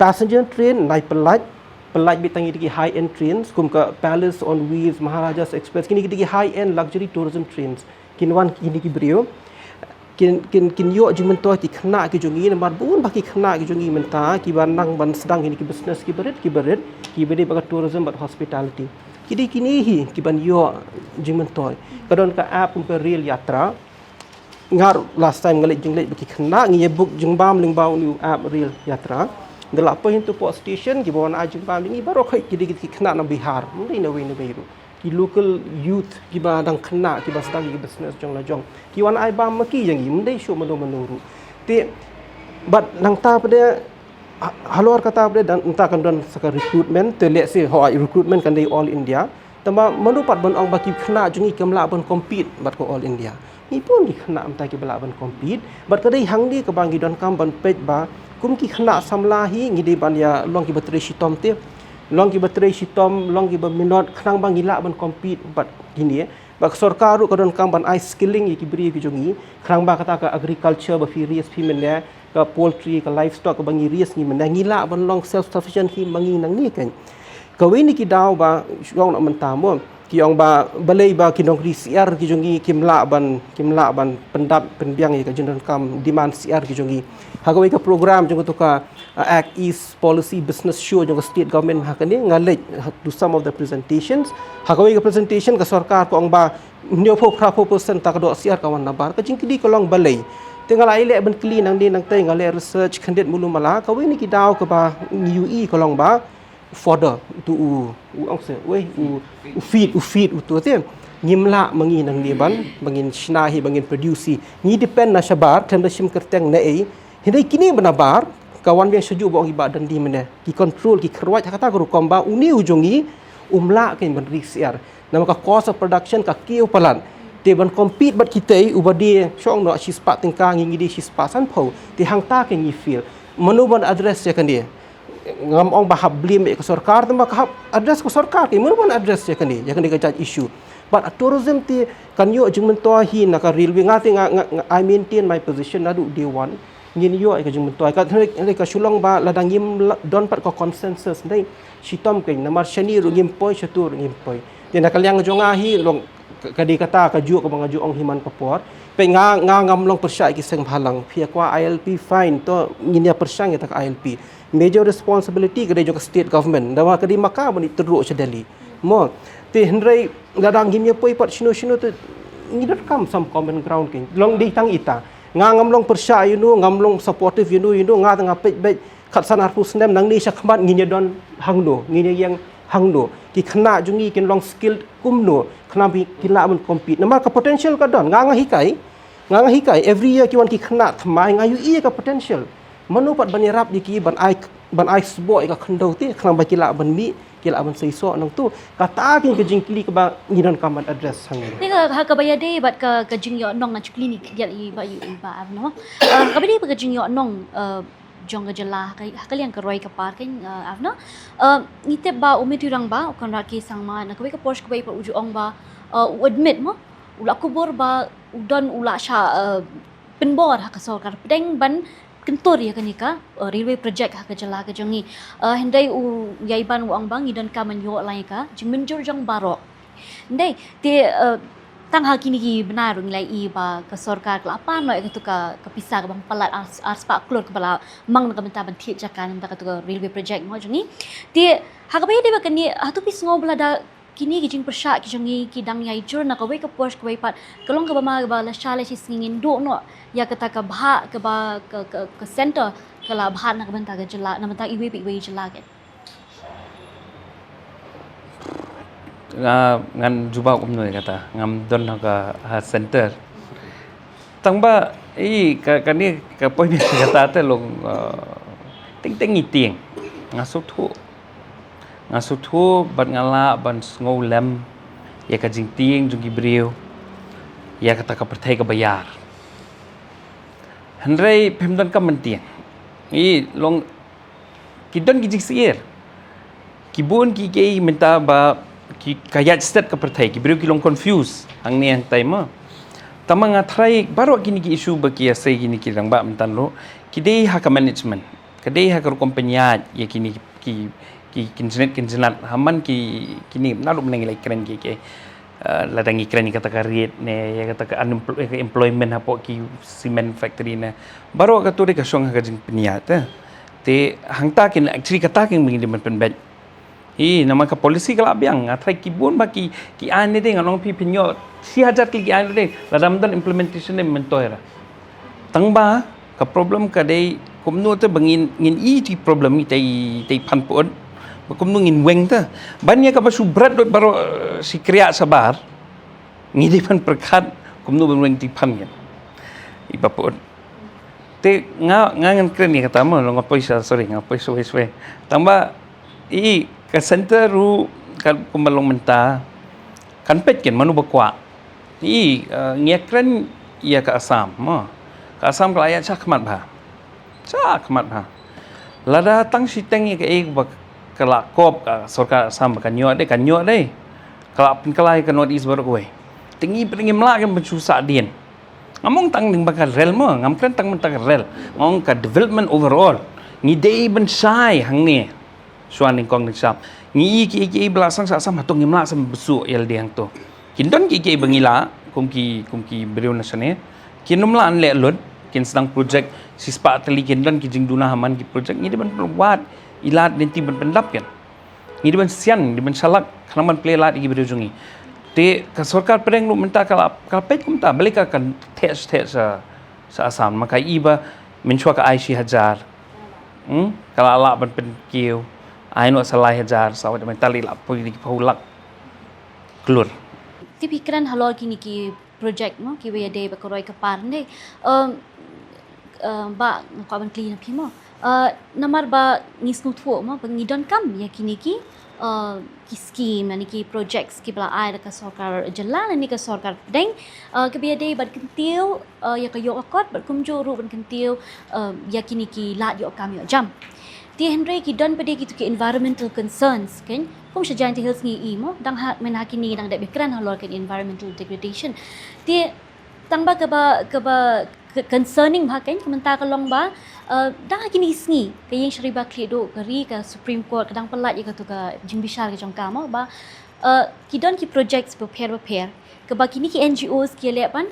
Speaker 1: passenger train nai pelat bi tangi di high end trains kum ka palace on wheels maharajas express kini di high end luxury tourism trains kinwan kini ki brio kin yo jing mento ti khna ki jongi namar bun baki khna ki jongi menta ki ban nang ban sedang ini ki business ki berit ki bede baka tourism but hospitality kini hi ki ban yo jing mento kadon ka app ka real yatra ngar last time ngalik jing lek baki khna ngi book jing bam ling baw new app real yatra dela po hintu po station ki bon a jing bam ling baro khoi ki khna na bihar mundai na we na beru ki local youth ki ba dang khna ki ba sedang ki business jong la jong ki wan ai bam maki yang i mundai shu menuru te but nang ta pada halor kata pada dan entah kan don saka recruitment te let say how recruitment kan dei all India tama manu pat bon ong baki khna jong i kamla bon compete bat ko all India ni pun ki khna am ta ki bala bon compete but kadai hang di ka bangi don kam ban pet ba kum ki khna samlahi ngi de ban ya long ki batre shitom te long ki batre shitom long ki ba minot khnang bang gila ban compete but gini ba sarkar ru kadon kam ban I skilling ki bri ki jongi khrang ba kata ka agriculture ba fi rias fi men ka poultry ka livestock ka bangi rias ni men ngila ban long self sufficient ki bangi nang ni kan ka we ni ki daw ba shong na man tamo ki ong ba balai ba ki dong ri CR ki jongi kimla ban pendap penbiang ka jendon kam demand CR ki jongi hagawi ka program jong to ka Act East Policy Business Show jong state government hakani ngalej to some of the presentations hagawi ka presentation ka sarkar ko ong ba nyo pho 4% ta ka do CR kawan na bar ka jingkidi ko long balai tinggal ai le ban clean nang din nang tai ngale research khandet mulu mala ka we ni ki daw ka ba UE ko long ba fodder tu ong se we feed tu te ngimla mangi nang ni ban bangin shnahi bangin produce ni depend na shabar tem da shim kerteng na ei hindai kini benabar kawan yang sejuk bong iba dan di mana ki control ki kerwat kata guru komba uni ujungi umla ke ban riser nama ka cost of production ka kiu palan te ban compete bat kita ubadi shong no shi spa tingka ngi di shi spa san pho te hang ta ke ngi feel manu ban address ya kan dia ngam ong bahab blim ke sarkar tama ka address ko sarkar ke manu ban address ya kan dia judge issue but tourism ti kan yo jing mento hi na ka railway ngati I maintain my position adu day one ngin yo ai ka jing mento ka ka shulong ba ladang yim don pat ko consensus dai shitom ke namar shani ru ngim poi chatur ngim poi te na kalyang jonga hi long kadi kata ka ju ko mga ju ong himan kapor pe nga ngam long persya ki seng bhalang phia kwa ILP fine to nginya persang ta ILP major responsibility kade jo state government dawa kadi maka bani teruk chadali mo te hendrai ladang gimnya poi pat shino tu ngidot kam some common ground king long di tang ita ngam long persya you know ngam long supportive you know nga tanga pet bet kat sanar pu snem nang ni syakmat nginya don hangno nginya yang hangno ki khna jungi kin long skill kumno khna bi kila mun compete namar ka potential ka don nga hikai every year ki wan ki khna thmai ngayu i ka potential manu pat ban rap di ki ban ai boy ka khndo ti khna ba kila ban mi kila ban sei so nang tu kata kin ke jing kili ka ba ngidan kaman address hang
Speaker 4: ni ka ka baya de bat ka jing yo nong na klinik ya i ba ab no ka bade ka jing yo nong jong ga jala kalian ka roi ka par kan avna ni te ba umit rang ba kan ra ki sang ma na ka porsche ka pa uju ong ba admit mo ula kubur ba udon ula sha penbor ha ka sorkar pedeng ban kentor ya kanika railway project ha ka jala ka jongi hendai u yaiban uang bang idan ka man yo lai ka jing menjur jong barok ndai te tang ha kini ki benar nilai i ba ke sorkar kelapan lo itu ka pisah bang palat ars pak klur ke bala mang ka benta ban thi jakan ta ka railway project mo jongi ti ha ka bai de ba kani ha tu pis ngobla da kini ki jing persyak ki jongi ki dang yai jur na ka wei ka porsche ka wei pat kalong ka ba ma ba la shale si singin do no ya kata ka bha ka ba ke center kala bha na ka benta ka jela na benta iwe pi wei jela ke
Speaker 2: ngan jubah umnoy kata ngam don ka center tangba ka ni ka poi kata te long ting iting ngasut thu ban ngala ban ngolem ya ka jing ting jung gibriu ya kata ka perthai ka bayar handrai pemdan ka menting long kidon gijik sier kibun ki ke minta ba ki kayat stat ka perthai ki beriu ki long confuse ang ni ang time tama nga try baro kini ki issue ba ki asai kini ki rang ba mentan lo ki dei ha ka management ka dei ha ka kompanya ya kini ki kinjenet haman ki kini nalu menang keren ki ke ladang ikran ni kata ka rate ne ya kata ka unemployment ha po ki cement factory ne baro ka tu de ka song ha ka jing peniat te hangta kin actually kata kin mengi man penbet nama ka polisi kala biang atrai kibun ba ki ane de ngalong pi pinyo 6000 ki ane de ladam dan implementation ne mentoira tangba ka problem ka dei kumnu te bangin ngin ti problem ni tai pan pon kumnu ngin weng ta banya ka basu berat dot baro si kriya sabar ngidi pan perkat kumnu ban weng ti pan kan iba pon te ngan kren ni kata mo ngapoi sorry ngapoi suwe tangba ka center ru kan kumalong menta kan pet ken manu bakwa ngekren ia ka asam ka asam ka ayat chakmat ba lada tang siteng ka ba kala kop ka sorkar asam kan nyot de kala pin kalai ka north east baru kowe tingi pringi mla kan bencusa dien ngamong tang ding bakal rel mo ngam kren tang mentang rel ngong ka development overall ngidei ben sai hang ni suan ning kong ning sap ngi ki belasang sa sam hatong ngimla sam besu el diang to kindon ki bangila kum ki beriu nasane kinumla an le lod kin sedang projek sispa teli kindon ki jing duna haman ki projek ngi ban wat ilat denti ban pendap kan ngi ban sian di ban salak kalaman play lat ki beriu jungi te ka sarkar pereng lu minta kala pet kum ta balik akan tes sa asam maka iba menchua ka aishi hajar kala ala ban pen kiu aino salai hajar sawat mentali la poi di paulak klur
Speaker 4: ti pikiran halol kini ki project mo ki we de ba koroi ka par ne ba ko ban clean up mo namar ba ngisnu thu mo bangidon kam ya kini ki scheme ani ki projects ki bla ai ka sarkar jalan ani ka sarkar deng ke be de ba kentiu ya ka yo akot ba kumjo ru ban kentiu ya kini ki la yo kam yo jam ti Henry ki don pede gitu ke environmental concerns kan kum sejan ti hills ngi mo dang ha men hakini dang da bekran halor ke environmental degradation ti tangba ke ba concerning ba kan menta ka long ba dang hakini sngi ke yang shriba kledo kari ka supreme court kadang pelat ya ka tu ka jimbishar ke jong ka mo ba ki don ki projects prepare ke ba kini ki NGOs ki le pan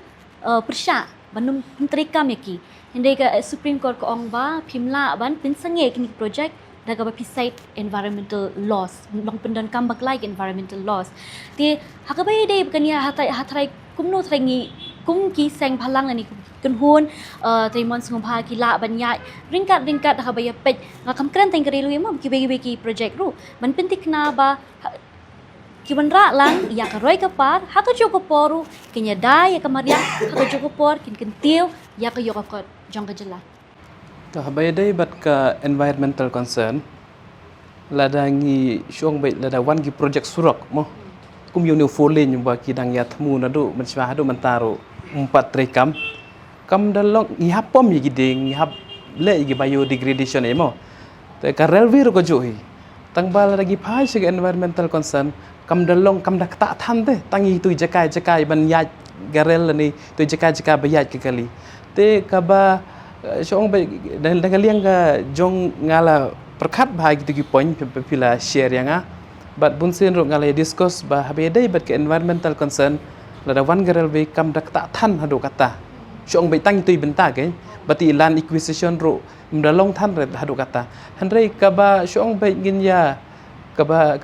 Speaker 4: persya banum menteri kam ya ki Hindi ka Supreme Court ko ong ba pimla ban pinsange kini project daga ba pisait environmental laws long pendan kambak like environmental laws ti hakabay day kaniya hatay kumno try ngi kum ki seng phalang ani kun hun trimon sungpa ki la banyai ringkat ha baya pej ngakam kran teng kari lu mo ki bagi project ru man pentik na ba ki banra lang ya ka roi ka par ha ka joko poru kinya dai ya ka maria ha ka joko por kin tiu ya ka yok ka jong ka jela
Speaker 5: to habay day bat ka environmental concern lada ngi syong bay lada wan gi project surak mo kum yo ne folen yung ba ki dang ya thmu na do man swa do man taro 4 trekam kam dalong ngi hapom yi gideng ngi hap le gi biodegradation emo te ka railway ro ko johi tang bal lagi phai se environmental concern kam dalong kam dak ta than te tangi tu jakai ban ya garel ni tu jakai ba ya ke kali te ka ba syong bay dan liang ga jong ngala perkat bahagi tu ki point pila share yang but bunsin ro ngala discuss ba habe dai bat ke environmental concern lada wan garel be kam dak ta than hado kata syong bay tang tu benta ke bati land acquisition ro mdalong than re hado kata hanrei ka ba syong bay ngin ya ka ba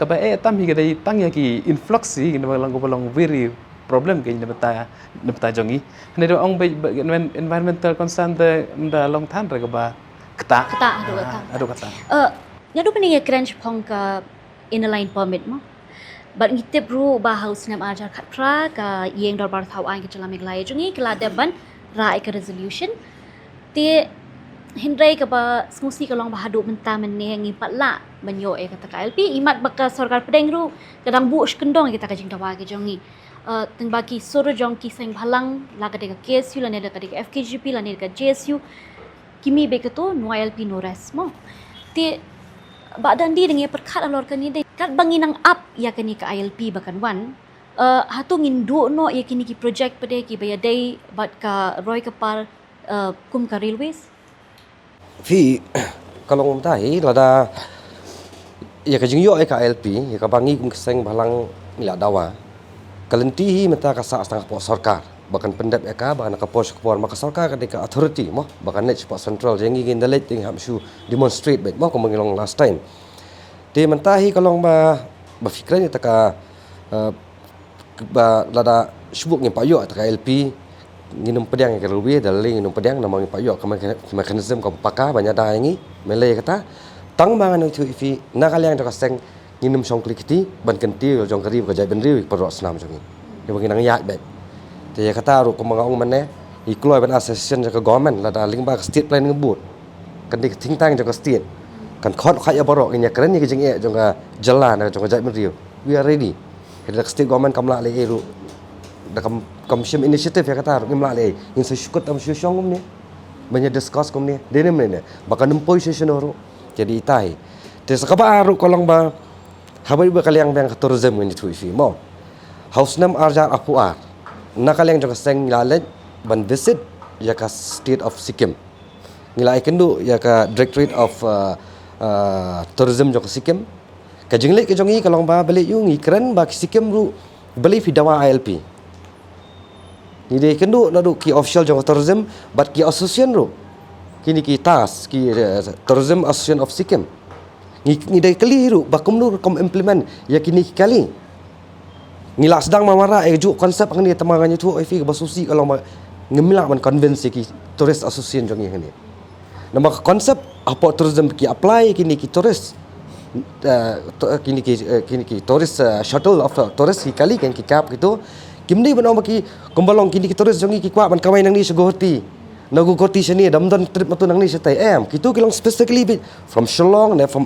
Speaker 5: tam hi dai tang ya ki influx hi ngin very problem ke nebta jongi ne do ong bay environmental concern the mdalong than re ka ba kata hado kata
Speaker 4: ngadu pening crunch phong ka inline permit mo but ngitip ru ba house nam ajar khatra ka yeng dor bar thau ai ke chala meglai jungi kala deban ra ek resolution te hindrai ka ba smusi ka long ba hadu menta menne ngi patla banyo e kata ka LP imat baka sarkar pedeng ru kadang bu skendong kita ka jing tawa ke jongi teng baki soro jong ki seng bhalang la ka de ka KSU la ne ka de ka FKGP la ne ka JSU kimi beketo no LP no resmo te badan di dengan perkat alor kan ni de kat banginang up ya kani ka ILP bakan wan hatu ngindu no ya kini ki project pade ki baya day bat ka roy ka par kum ka railways
Speaker 3: Fi kalau ngom tahi lada ya ka jingyo ai ka LP ya ka bangi kum keseng balang mila dawa kalenti hi meta ka sa setengah po sarkar bahkan pendap ya ka bahkan ka pos kepuan maka sarkar ka authority mo bahkan net spot central jengi gin dalet ting hamsu demonstrate bet mo ko mangilong last time de mentahi kalong ba fikran ta ka ba lada subuk ngi payo ta ka LP nginum pedang ke rubi daling nginum pedang nama ngi payo ka mekanisme ka paka banyak dah ngi mele kata tang bangan tu ifi nakaliang ta ka seng nginum song klikiti ban kenti jong kari ka jai ben riu perot senam jongi de bagi nang ya bet te kata ru ko mangaung manne ikloi ban association ka government lada ling ba state plan ngebut kan dik ting tang ka state kan khot khat ya borok nya keren ni ke jing e jong ka jalan jong ka jai ben riu we are ready the state government kamla le eru da commission initiative ya kata ngimla le in sa shukut am shushong ni banyak discuss kom ni de ne baka nempoi session ro jadi tai te sakaba aru kolong ba habai ba kaliang bang tourism ni tu fi mo house nam arjar apuar nakaliang jong seng lalet ban visit ya ka state of Sikkim ngilai kendu ya ka directorate of tourism jong Sikkim ka jingle ke jongi kalong ba balik yu ngi keren ba Sikkim ru beli fidawa ILP ni de kendu nadu ki official jong tourism but ki association ru kini ki tas ki tourism association of Sikkim ni de keliru ba kumnu kom implement ya kini kali ngila sedang mamara ju konsep ni tamanganya tu ifi basusi kalau ngemila man convince ki tourist association jong ni nama konsep apa tourism ki apply kini ki tourist kini ki tourist shuttle of tourist ki kali kan ki kap gitu kimni banau ki kombalong kini ki tourist jongi ki kwa man kamai nang ni segoti nagu goti sini damdan trip matu nang ni setai kitu kilong specifically from Shillong ne from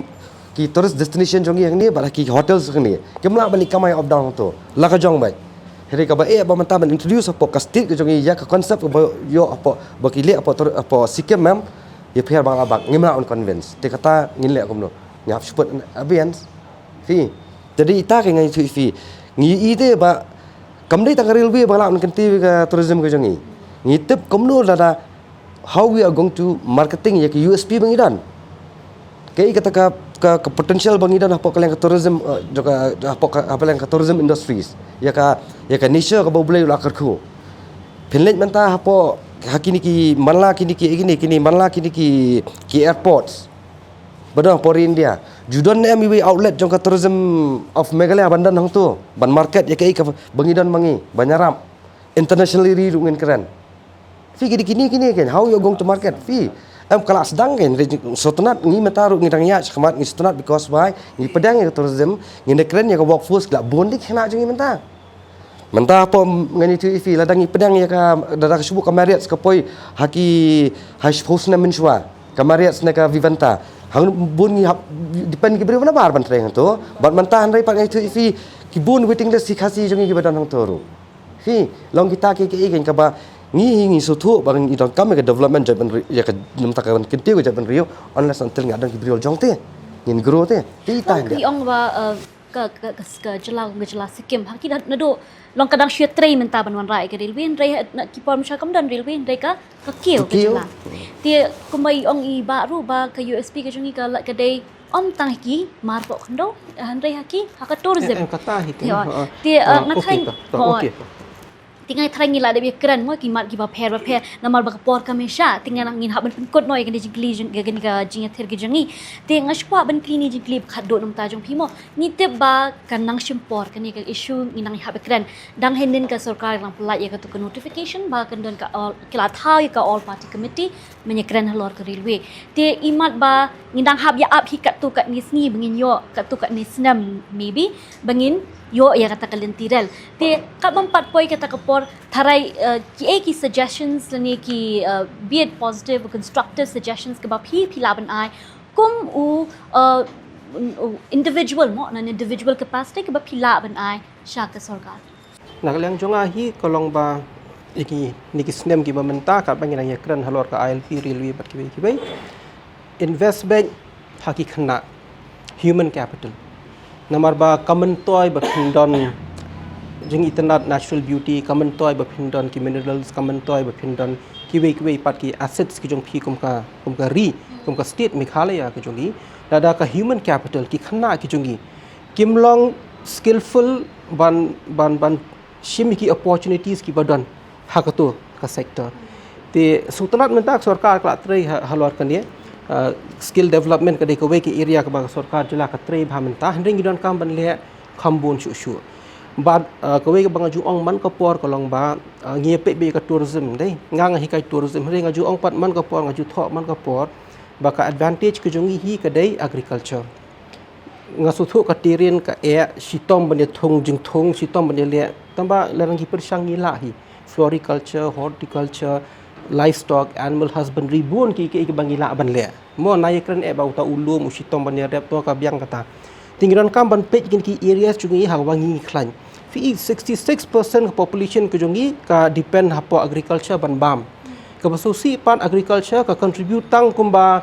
Speaker 3: ki tourist destination jongi yang ni bala ki hotels ni kimla balik kamai of down tu la ka jong bai heri ka ba ba manta ban introduce apa ka state jongi ya ka concept yo apa bakile apa Sikkim mem ya pihak bang abang ngimla on convince te kata ngile komno ngap support abians fi jadi ita ke ngai tu fi ngi ide ba kamdai tang railway bala on kenti ka tourism ka jongi ngitip komno lada how we are going to marketing ya ke USP bangidan kai kata ka potential bangidan apa kalian ka tourism juga apa yang ka tourism industries ya ka niche ka boleh lakar ku Finland menta apa hakini ki manla kini manla kini ki airports badang pori India judon ne mi outlet jong ka tourism of Meghalaya bandan hang tu ban market ya kai ka bangidan mangi banyaram internationally rirungin keren. Fi gini kan, how you going to market? Fi kalau sedang kan, sotonat ni mentaruh ni tangnya, sekemat ni sotonat because why? Ni pedang yang tourism, ni keren yang workforce gelap bondik kena jangan mentah. Mentah apa ngani tu ifi ladang ni pedang ya ka dadak subuh kamariat sekapoi haki hash hosna minshwa kamariat sneka vivanta. Hang bun ni depend ki beri mana bar ban treng tu. Bat mentah andai pak ngai tu ifi ki bun waiting list sikasi jangan ki badan hang toru. Fi long kita ke kan ka ba ngi sutu barang idon kam ke development jaban ya ka namta ka kentiu ke jaban rio unless until ngadang ki beri jong te ngin grow te ti ta
Speaker 4: Pi ong ba ke jelas sikim haki nado long kadang syue tray menta banwan rai ke railway rai nak kipor masyarakat dan railway rai ka kil ke jelas dia kumai ong i baru ba ke USP ke jungi ka kedai om tang ki mar pok khando rai haki haka tourism
Speaker 1: kata hit
Speaker 4: dia nak try tinggal try ngila de keren mo ki mat ki ba pher namal ba por ka mesha tinggal ngin ha ban kot noi kan de jingli gan ka jinga ther ge jangi te ngashwa ban klini jingli khaddo nam ta jong phimo ni te ba kan nang shimpor kan ni ka issue nginang ha ba keren dang henin ka sarkar lang pula ya ka tu notification ba kan don ka kila thau ka all party committee menya keren halor ka railway te imat ba ngindang hab ya up hi kat tu kat ni sni bangin yo kat tu kat ni snam maybe bangin yo ya kata kalian tiral te kat mempat poi kata kapor tharai ki suggestions lani ki be it positive or constructive suggestions ke bap hi philaban ai kum individual mo na individual capacity ke bap philaban ai sha ka sarkar
Speaker 1: Nagaliang jonga hi kolong ba iki niki snem ki bamenta ka bangina ya kran halor ka ILP railway bat ki bai invest bank haki khna human capital Namar ba common toy ba phindon jing internet natural beauty common toy ba phindon ki minerals common toy ba phindon ki pat ki assets ki jong phi kum ka state Meghalaya ki jongi dada ka human capital ki khna ki jongi kimlong skillful ban shim ki opportunities ki badon hakato ka sector te sultanat mentak sarkar kla trei halwar kan ye skill development kadai kawai ke area ka bang sarkar jela ka trei bhamenta hendring gidon kam ban le khambun shu ba kawai ka bang ju ong man ka por ka long ba ngie pe be ka tourism dei ngang hi kai tourism ring ju ong pat man ka por ju tho man ka por ba ka advantage ke jongi hi kadai agriculture ngasutu ka tirin ka sitom ban thong jing thong sitom ban le tamba larang hi persang ngila hi floriculture horticulture livestock animal husbandry bun ki bangila ban le mo nai kran ba uta ulum usitom ban rep to ka biang kata tingran kam ban page ki areas chungi ha wangi khlan fi 66% population ke jongi ka depend hapo agriculture ban bam ka basusi pan agriculture ka contribute tang kumba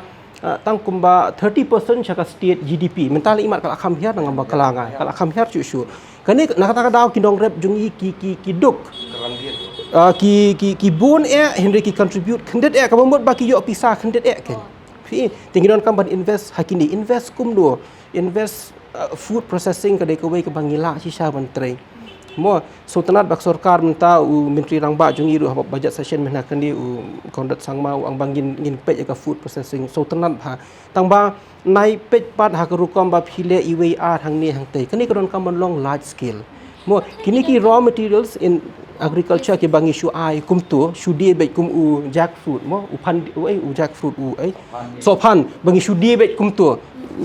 Speaker 1: 30% chaka state GDP mental imat kala kham hiar ngam kalanga kala kham hiar chu kani nakata daw kindong rep jungi ki duk ki bun Henry ki contribute khendet ka bomot ba ki yo pisa khendet ken fi tingidon kam ban invest hakini invest kumdo invest food processing ka dei ka wei ka bangila sisa ban trei mo sultanat bak sarkar menta menteri rangba jungi ru budget session mena kandi kondat sangma ang bangin ngin pe ka food processing sultanat ha tangba nai pe pat ha ka rukom ba phile iwei ar hang ni hang tei kani kadon kam long large scale mo kini ki raw materials in agriculture ke bangi shu ai kumtu shudi be kum jackfruit mo upan jackfruit sopan bangi shudi be kumtu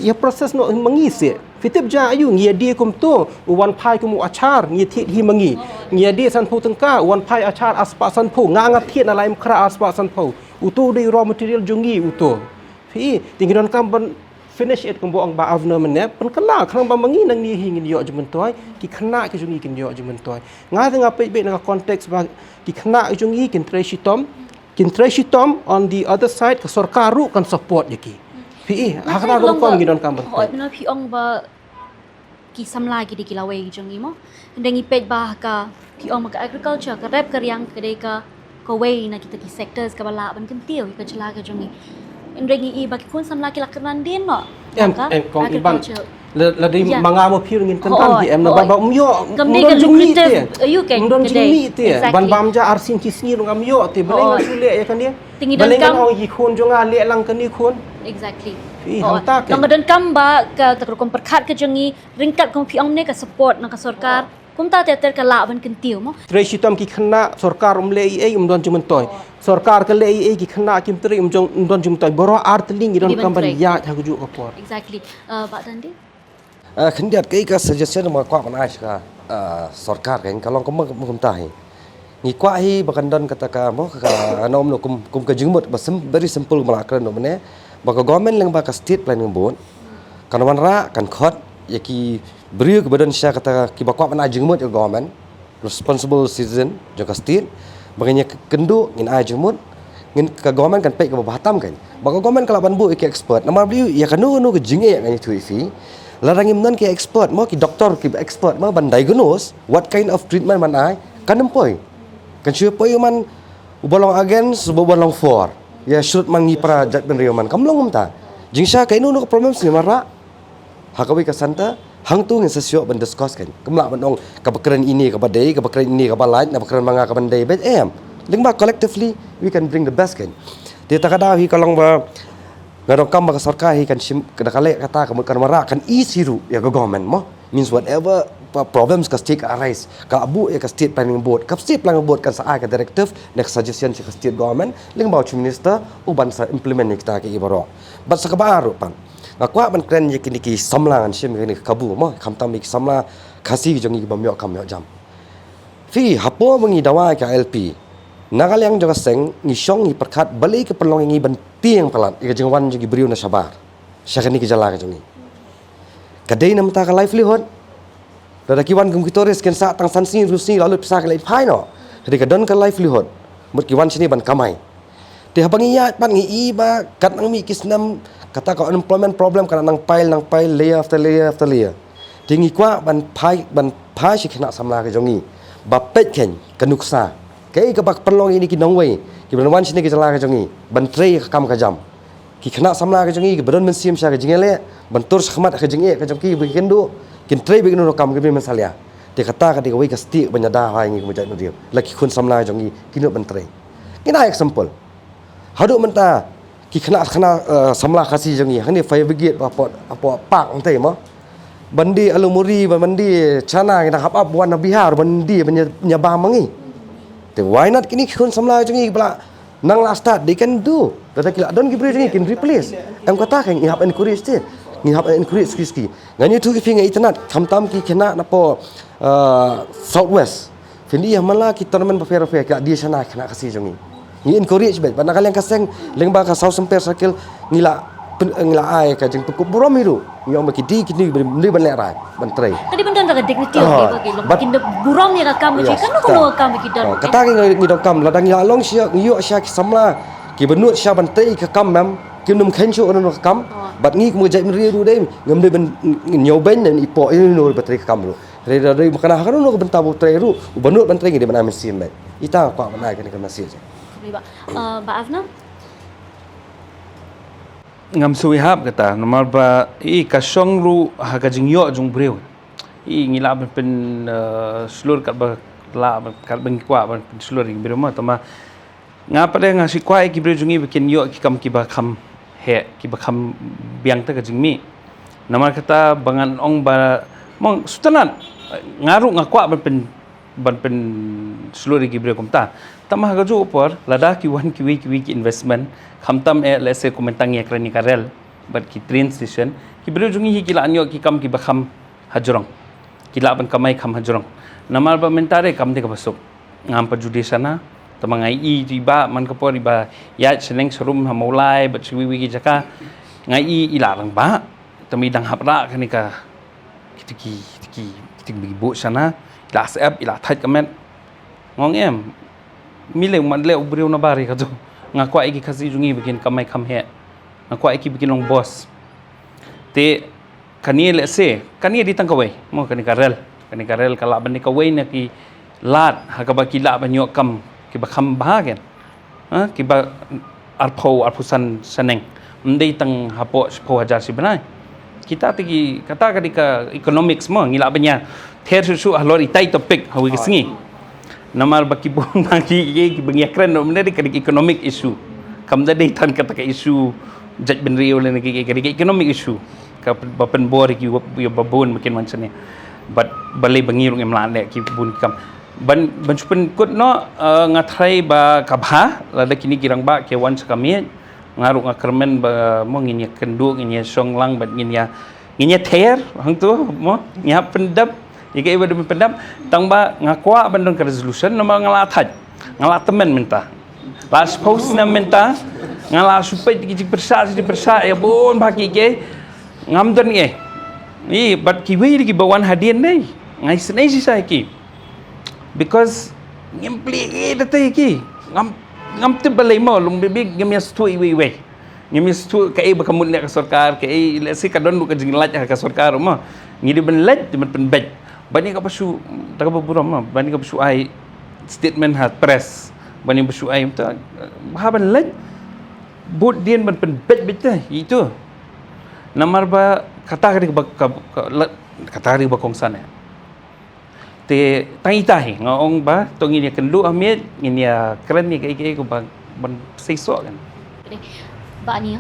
Speaker 1: ya proses no mangi se fitip ja ayu ngia dia kumtu wan pai kum achar ngia thit hi mangi ngia dia san phu tengka wan pai achar aspa san phu nganga thit na laim khra aspa san phu utu de raw material jungi utu fi tingidon kam ban finish it kumbo ang ba avna mene pen kala khang ba mangi nang ni hingin yo jumen toy ki khna ki jungi kin yo jumen toy nga nga pe be na context ba ki khna jungi kin treshitom on the other side ka sarkaru kan support yaki pi hakna ro kom gidon kam ba
Speaker 4: hoi na pi ong ba ki samla ki di kilawai jungi mo ndangi pe ba ka pi ong ka agriculture ka rep karyang ka de ka wei na kita ki sectors ka bala ban kentiu ka jela ka jungi Indrengi i bagi kun samla kila keran din no.
Speaker 1: Kong iban la di mangamo phir ngin kan em na ba umyo
Speaker 4: ngam jungi te ayu ke
Speaker 1: ndon jungi te ban bamja arsin kisni ngam yo te baleng sule ya kan dia baleng ngau yi khun jonga le lang kan ni khun
Speaker 4: exactly
Speaker 1: hanta ke
Speaker 4: ngam dan kam ba ka takro kom perkhat ke jungi ringkat kom pi ong ne ka support na ka sarkar kumta teter kala ban kentiu mo
Speaker 1: Tray sitam ki khana sarkar umle ei umdon jumen toy. Sarkar ke le ei ki khana kim tray umdon jumen toy. Boro artling idon
Speaker 4: Given
Speaker 1: kamban
Speaker 4: tray.
Speaker 1: ya haguju kapor.
Speaker 4: exactly Pak Dandi
Speaker 3: Kendiat ke ka suggestion ma kwa mana ka sarkar kan kalong kum tahi. Ni kwa hi bakandon kata ka mo ka anom no kum ka jingmut very simple malakran no mane. Baka government lang baka state planning board. Kan wanra kan khot yaki beri kebadan sya kata ki bakwa mana jingmut ke government responsible citizen joka state baganya kendu ngin ai jingmut ngin ka government kan pe ke bahatam kan. Baka government kala ban bu ke expert nama beliau ya kanu ke jinge ngani tu ifi. Larang imnan ke expert mau ki doktor ki expert mau ban diagnose what kind of treatment man ai kan empoi kan sure poi man ubalong against ubalong for ya should mangi para jat ben rioman kamlong umta jingsha kainu no problem sini mara hakawi ka santa hang tu ngin sesio ban discuss kan kamla ban ong ka bakran ini ka badai ka bakran ini ka balai na bakran manga ka bandai bet lingba collectively we can bring the best kan dia takada hi kalong ba ngadong kam ka sarkar hi kan sim kadakale kata kan mara kan isiru ya government mo means whatever problems ka state arise ka abu ka state planning board kan sa ka directive next suggestion sa state government ling bau minister uban sa implement ni kita ke ibaro bat sa kabaru pan kwa ban kren ye kini ki samlangan sim ni kabu mo kamtam ik samla khasi jongi bamyo kamyo jam fi hapo mangi dawa ka LP nagal yang juga seng ni syong ni perkat balik ke perlong ngi ban tiang palat ika jengwan jogi beriu na sabar syakani ke jala ka jongi kadai nam ta ka livelihood dada kiwan kum kitores ken sa tang sansi rusi lalu pisa ka lai phai no jadi ka don ka livelihood mut kiwan sini ban kamai te habangi ya pan ngi i ba kat nang mi kisnam kata ka unemployment problem kana nang pile layer after layer tingi kwa ban phai shi khna samla ka jongi ba pet ken kanuksa kai ka bak perlong ini ki nongwei ki ban wan sini ki jala ka jongi ban trei ka kam ka jam ki khna samla ka jongi ki baron men sim sha ka jingele ban tur khmat ka jinge ka jongki bi kendo kin trei bi no kam ka bi masalia te kata ka de wei ka sti ban da ha ngi ku jai no dio laki khun samla ka jongi ki no ban trei kina example hadu menta ki khna samla khasi jongi hani fire brigade apa pak ontai mo bandi alumuri bandi chana kita hap up wan bihar bandi nyaba mangi te why not kini khun samla jongi bla nang la start they can do tata kila don gibri jongi can replace am kata kan i have encourage te ni have encourage ski ngani tu ki finga itnat kamtam ki kena napo southwest findi amala ki tournament fair ka dia sana kena kasi jongi ni encourage bet pada kalian kaseng lengba ka south semper circle ngila ai ka jeng pekup buram hiru yang makidi kini beli ban lerai ban trai
Speaker 4: tadi bendan daga dignity bagi lo kin burong ni rakam ji kan ko kam ki dan
Speaker 3: kata ngi dong kam ladang ya long sia ngiyo sia ki samla ki benut sia ban trai ka kam mem ki num khenchu ono kam bat ngi mo jai mri ru dei ngam de ban nyoben dan ipo no batri ka kam lu re makana hakano no ban tabu trai ru benut ban trai ngi de ban amesin bet ita kwa ban ai kan masih
Speaker 4: Mbak Afna
Speaker 2: ngam sui hap kata nomor ba I kasong ru haga jingyo jung breu I ngila pen slur kat ba la kat bang kwa ban slur ing breu ma tama ngapa de ngasi kwa ki breu jungi bikin yo ki kam ki ba kham he ki ba kham biang ta ka jingmi nomor kata bangan ong ba mong sutanat ngaru ngakwa ban pen slur ki breu komta tama haga ju por lada ki wan ki ki investment khamtam let's say komentang ya krani karel but ki train station ki belu jungi hi kila anyo ki kam ki bakham hajrong kila ban kamai kham hajrong namal ba mentare kam de ka basuk ngam pa judi sana tamangai I riba man ka por riba ya seneng serum ha mulai but wi ki jaka ngai I ilarang ba tamidang hapra kani ka kitiki bigi bu sana ila sep ila thait kamet ngong em mileng man le ubreu na bari ka jo ngakwa iki khasi jungi bikin kamai kham he ngakwa iki bikin long boss te kani le se kani di tangkawai mo kani karel kala ban ni kawai na ki lat hakaba ki la ban yo kam ki ba kham ba gen ha ki ba arpusan saneng ndai tang hapo 10,000 si banai kita tigi kata kadika economics mo ngila banya ther su halor itai topik hawi kesengi namar baki bung bagi ki bengyakran no menari kadik economic issue kam da tan kata ka issue jaj benrio le ki kadik economic issue ka bapen bor ki yo babon makin mancane but balai bangirung emlan le ki bun kam ban chupen kut no ngathrai ba kabha lada kini girang ba ke wan sakami ngaru ngakermen ba mo nginya kendu nginya songlang ba nginya ter hang tu mo nya pendap jika iba demi pendap tang ba ngakwa bandon ke resolution nama ngala thaj ngala temen minta last post na minta ngala supaya di persa ya bon bagi ke ngamdan ye ni but kiwi di bawan hadian nei ngai senai si sai ki because ngempli data ki ngam te balai mo lung bibig ngam ya stu iwi ngam ya stu kai ba kamun nek sarkar kai lesi kadon lu ka jinglat ka sarkar mo ngidi ben laj men pen bej bani ka pasu ta ka buram mo bani ka pasu ai statement hat press bani pasu ai ta ha ban laj bot dien ben pen bej itu namar ba kata kari ba kong sana te tahi ngong ba to nginya kendu amit nginya keren ni kai ko ba ban seiso kan
Speaker 4: ba ni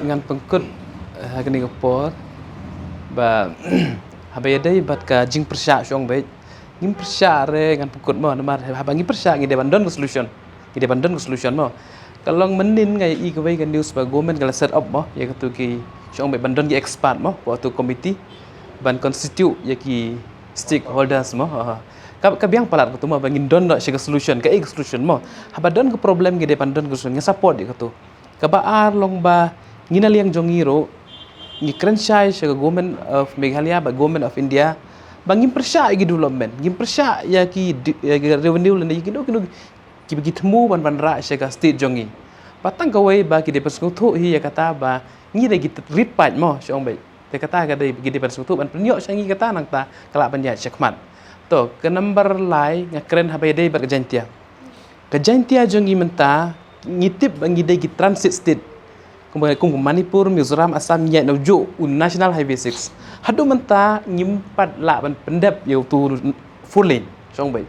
Speaker 5: ngan pengkut kani ko por ba habaya dai bat ka jing persya syong be ngim persya re ngan pengkut mo namar habangi persya ngi de bandon ko solution mo kalong menin ngai I kawai kan news ba government kala set up mo ya katu ki syong be bandon ki expert mo waktu committee ban constitute ya ki stakeholders mo ka biang palat ko mo bangin don no shiga solution ka solution mo habadon ko problem gi de bandon ko solution support di katu ka ba long ba ngina liang jongiro ni krenshai shiga government of Meghalaya ba government of India bangin persya gi development ngim persya ya ki revenue lan ki do ki bagi temu ban ra shiga state jongi patang kawai ba ki de pasku thu hi ya kata ba ngi de git rit pat mo syong be te kata ga de bagi de pasku thu ban penyo syangi kata nang ta kala ban ya syakmat to ke number lai ngakren habai de ba kejantia jongi menta ngitip bangi de git transit state kung Manipur Mizoram Assam nya no jo national highway 6 hadu menta ngimpat la ban pendap yo tu full lane syong be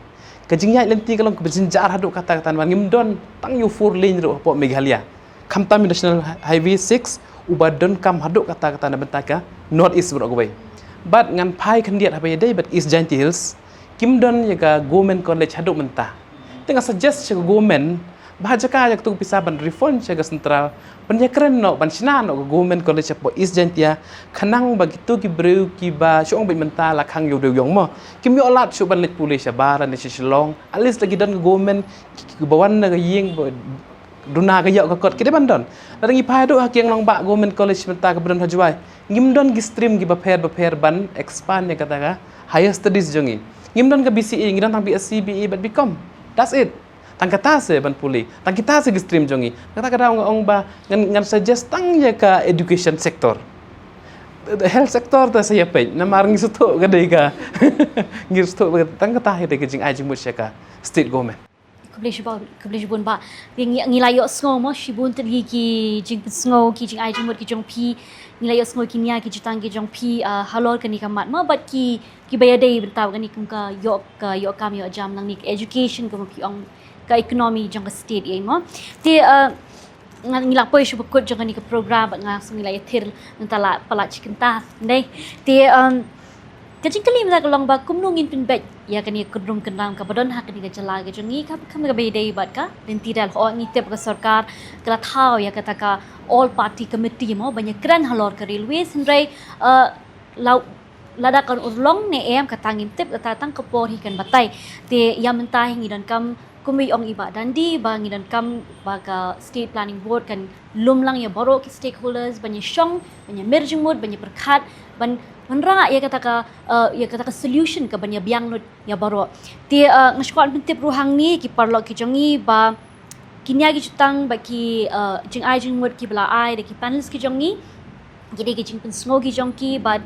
Speaker 5: kajingnya lenti kalau keberjenjar haduk kata-kata ngim don tang you 4 lane ro po Meghalaya kamtam national highway 6 ubadon kam haduk kata-kata na bentaka north east bro go but ngan pai kandiat habai dai but east giant hills kim don yaga government college haduk menta tengah suggest ke government bahajaka jak tu bisa ban reform ke central penyakren no ban sina no government college po east giant ya kanang begitu ki breu ki ba syong be menta la khang yo yong mo kim yo lat su ban lit police baran ni Shillong at least lagi dan government ki bawan na yeng duna ga yo ka kot ki de ban don la ngi pai do hakiang nong ba government college menta ka ban hajuai ngim don gi stream gi ba pher ban expand ya kata ka higher studies jongi ngim don ka BCE ngi dan tang BSc BE but become that's it tang kata se ban puli tang kita se stream jongi kata kada ong ba ngan suggest tang ya ka education sector health sector ta saya pe namar ngi suto gadai ka ngi suto tang kata he de jing ai jing mu ka state government
Speaker 4: kublej bun ba ngilai yo sngo mo shibun tri ki jing sngo ki jing ai jing mot ki jong pi ngilai yo sngo ki nya ki jutang ki jong pi halor kani kamat ma bat ki bayadai bentaw kani kum ka yo kam yo jam nang ni education kum pi ong ka ekonomi jong ka state ye mo te ngilak poi shu bakut jong ni ka program nga sung ngilai thir ngtala pala chicken ta nei te kajing kali mena kalong ba kumnungin pin bet ya kani kudrum kenang ka badon hak ni ka jala ka jongi ka kam ka bedai bat ka lentiral ho ngitep ka sarkar kala thau ya kata ka all party committee mo banyak kran halor ka railway sindrai lada kan urlong ne em ka tangim tep ka tang ka por hi kan batai te ya mentah ngi dan kam kumi ong iba dandi ba ngi dan kam ba ka state planning board kan lumlang ya boro ki stakeholders banyak syong banyak merging mood banyak perkhat ban manra ya kata ka solution ka banyak biang lut ya baro ti ngashkwan pentip ruhang ni ki parlo ki jongi ba kinya gi jutang ba ki jing ai jing mood ki bla ai de ki panels ki jongi gide ki jing pen smo ki jongki but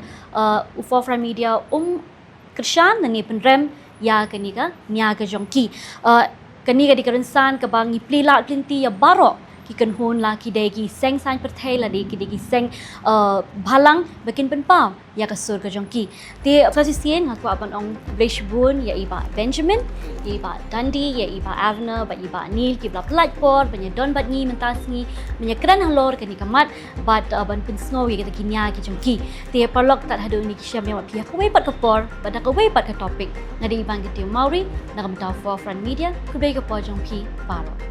Speaker 4: ufo from media krishan nani pen rem ya kani ka nya ka jongki kani ka di kerensan ka bangi plila klinti ya baro ki kan hon la ki degi seng san perthai la de ki degi seng bhalang bakin penpam ya ka sur ka jongki te flasi sien ngaku aban ong bleshbun ya iba Benjamin ya iba Dundee ya iba Avner ba iba Neil ki bla platform banya don bat ngi mentasngi banya kran halor kan kamat bat ban pun snow ya kita kinya ki jongki te parlok tat hadu ni ki syam ya pia ko wei pat ka por ba ka wei pat ka topic ngadi ibang ki Mauri na kam ta for front media ku bei ka po jongki paro